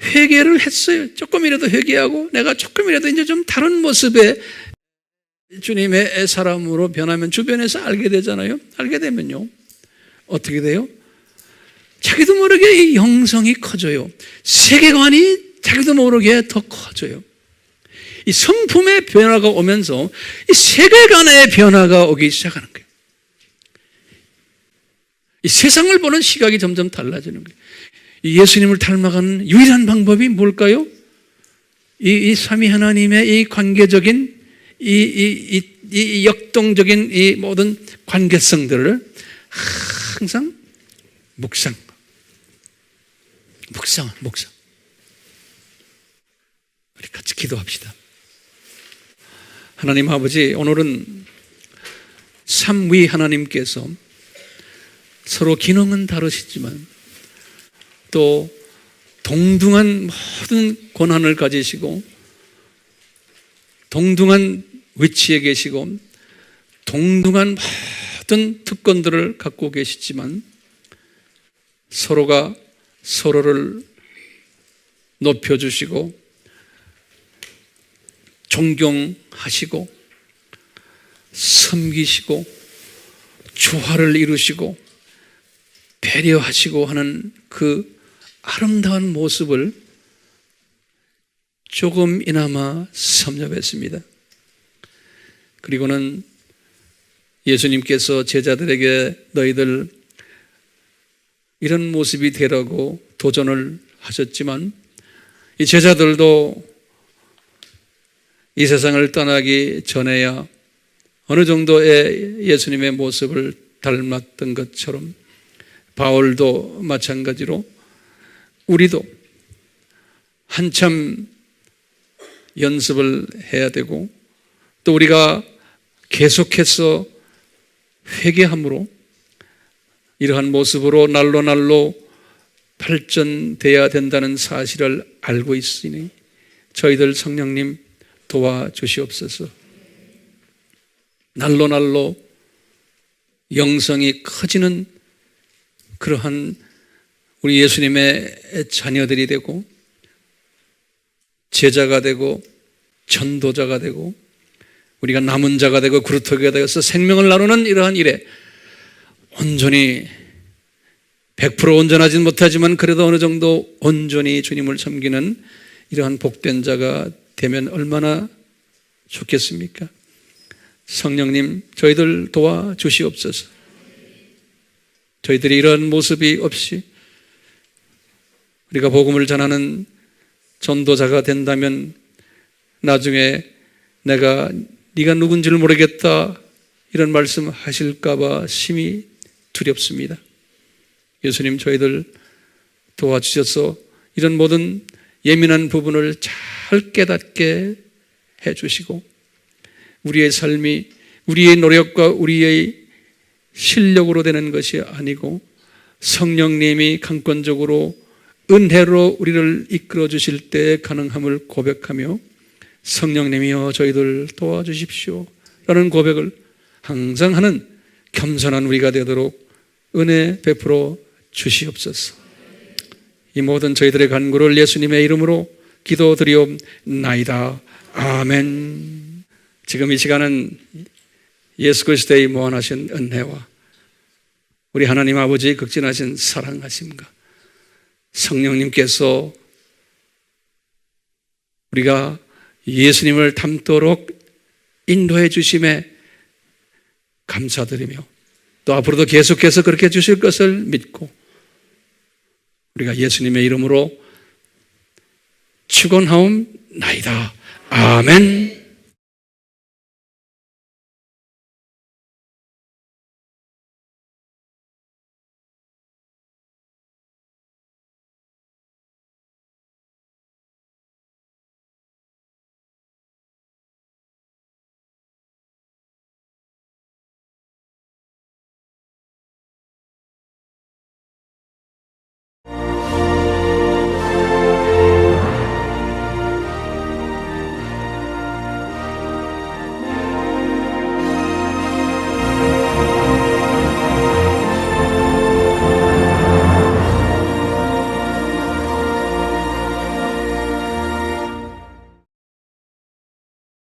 회개를 했어요. 조금이라도 회개하고 내가 조금이라도 이제 좀 다른 모습의 주님의 사람으로 변하면 주변에서 알게 되잖아요. 알게 되면요. 어떻게 돼요? 자기도 모르게 이 영성이 커져요. 세계관이 자기도 모르게 더 커져요. 이 성품의 변화가 오면서 이 세계관의 변화가 오기 시작하는 거예요. 이 세상을 보는 시각이 점점 달라지는 거예요. 이 예수님을 닮아가는 유일한 방법이 뭘까요? 이 삼위 하나님의 이 관계적인 이 역동적인 이 모든 관계성들을 항상 묵상. 우리 같이 기도합시다. 하나님 아버지, 오늘은 삼위 하나님께서 서로 기능은 다르시지만 또 동등한 모든 권한을 가지시고 동등한 위치에 계시고 동등한 모든 특권들을 갖고 계시지만 서로가 서로를 높여주시고 존경하시고 섬기시고 조화를 이루시고 배려하시고 하는 그 아름다운 모습을 조금이나마 섭렵했습니다. 그리고는 예수님께서 제자들에게 너희들 이런 모습이 되라고 도전을 하셨지만 이 제자들도 이 세상을 떠나기 전에야 어느 정도의 예수님의 모습을 닮았던 것처럼 바울도 마찬가지로 우리도 한참 연습을 해야 되고 또 우리가 계속해서 회개함으로 이러한 모습으로 날로 발전돼야 된다는 사실을 알고 있으니 저희들 성령님 도와주시옵소서. 날로 영성이 커지는 그러한 우리 예수님의 자녀들이 되고 제자가 되고 전도자가 되고 우리가 남은 자가 되고 그루터기가 되어서 생명을 나누는 이러한 일에 온전히 100% 온전하진 못하지만 그래도 어느 정도 온전히 주님을 섬기는 이러한 복된 자가 되면 얼마나 좋겠습니까? 성령님 저희들 도와주시옵소서. 저희들이 이런 모습이 없이 우리가 복음을 전하는 전도자가 된다면 나중에 내가 네가 누군지를 모르겠다 이런 말씀 하실까 봐 심히 두렵습니다. 예수님 저희들 도와주셔서 이런 모든 예민한 부분을 잘 깨닫게 해주시고 우리의 삶이 우리의 노력과 우리의 실력으로 되는 것이 아니고 성령님이 강권적으로 은혜로 우리를 이끌어 주실 때 가능함을 고백하며 성령님이여 저희들 도와주십시오 라는 고백을 항상 하는 겸손한 우리가 되도록 은혜 베풀어 주시옵소서. 이 모든 저희들의 간구를 예수님의 이름으로 기도드리옵나이다. 아멘. 지금 이 시간은 예수 그리스도의 무한하신 은혜와 우리 하나님 아버지의 극진하신 사랑하심과 성령님께서 우리가 예수님을 닮도록 인도해 주심에 감사드리며 또 앞으로도 계속해서 그렇게 해주실 것을 믿고 우리가 예수님의 이름으로 축원하옵나이다. 아멘.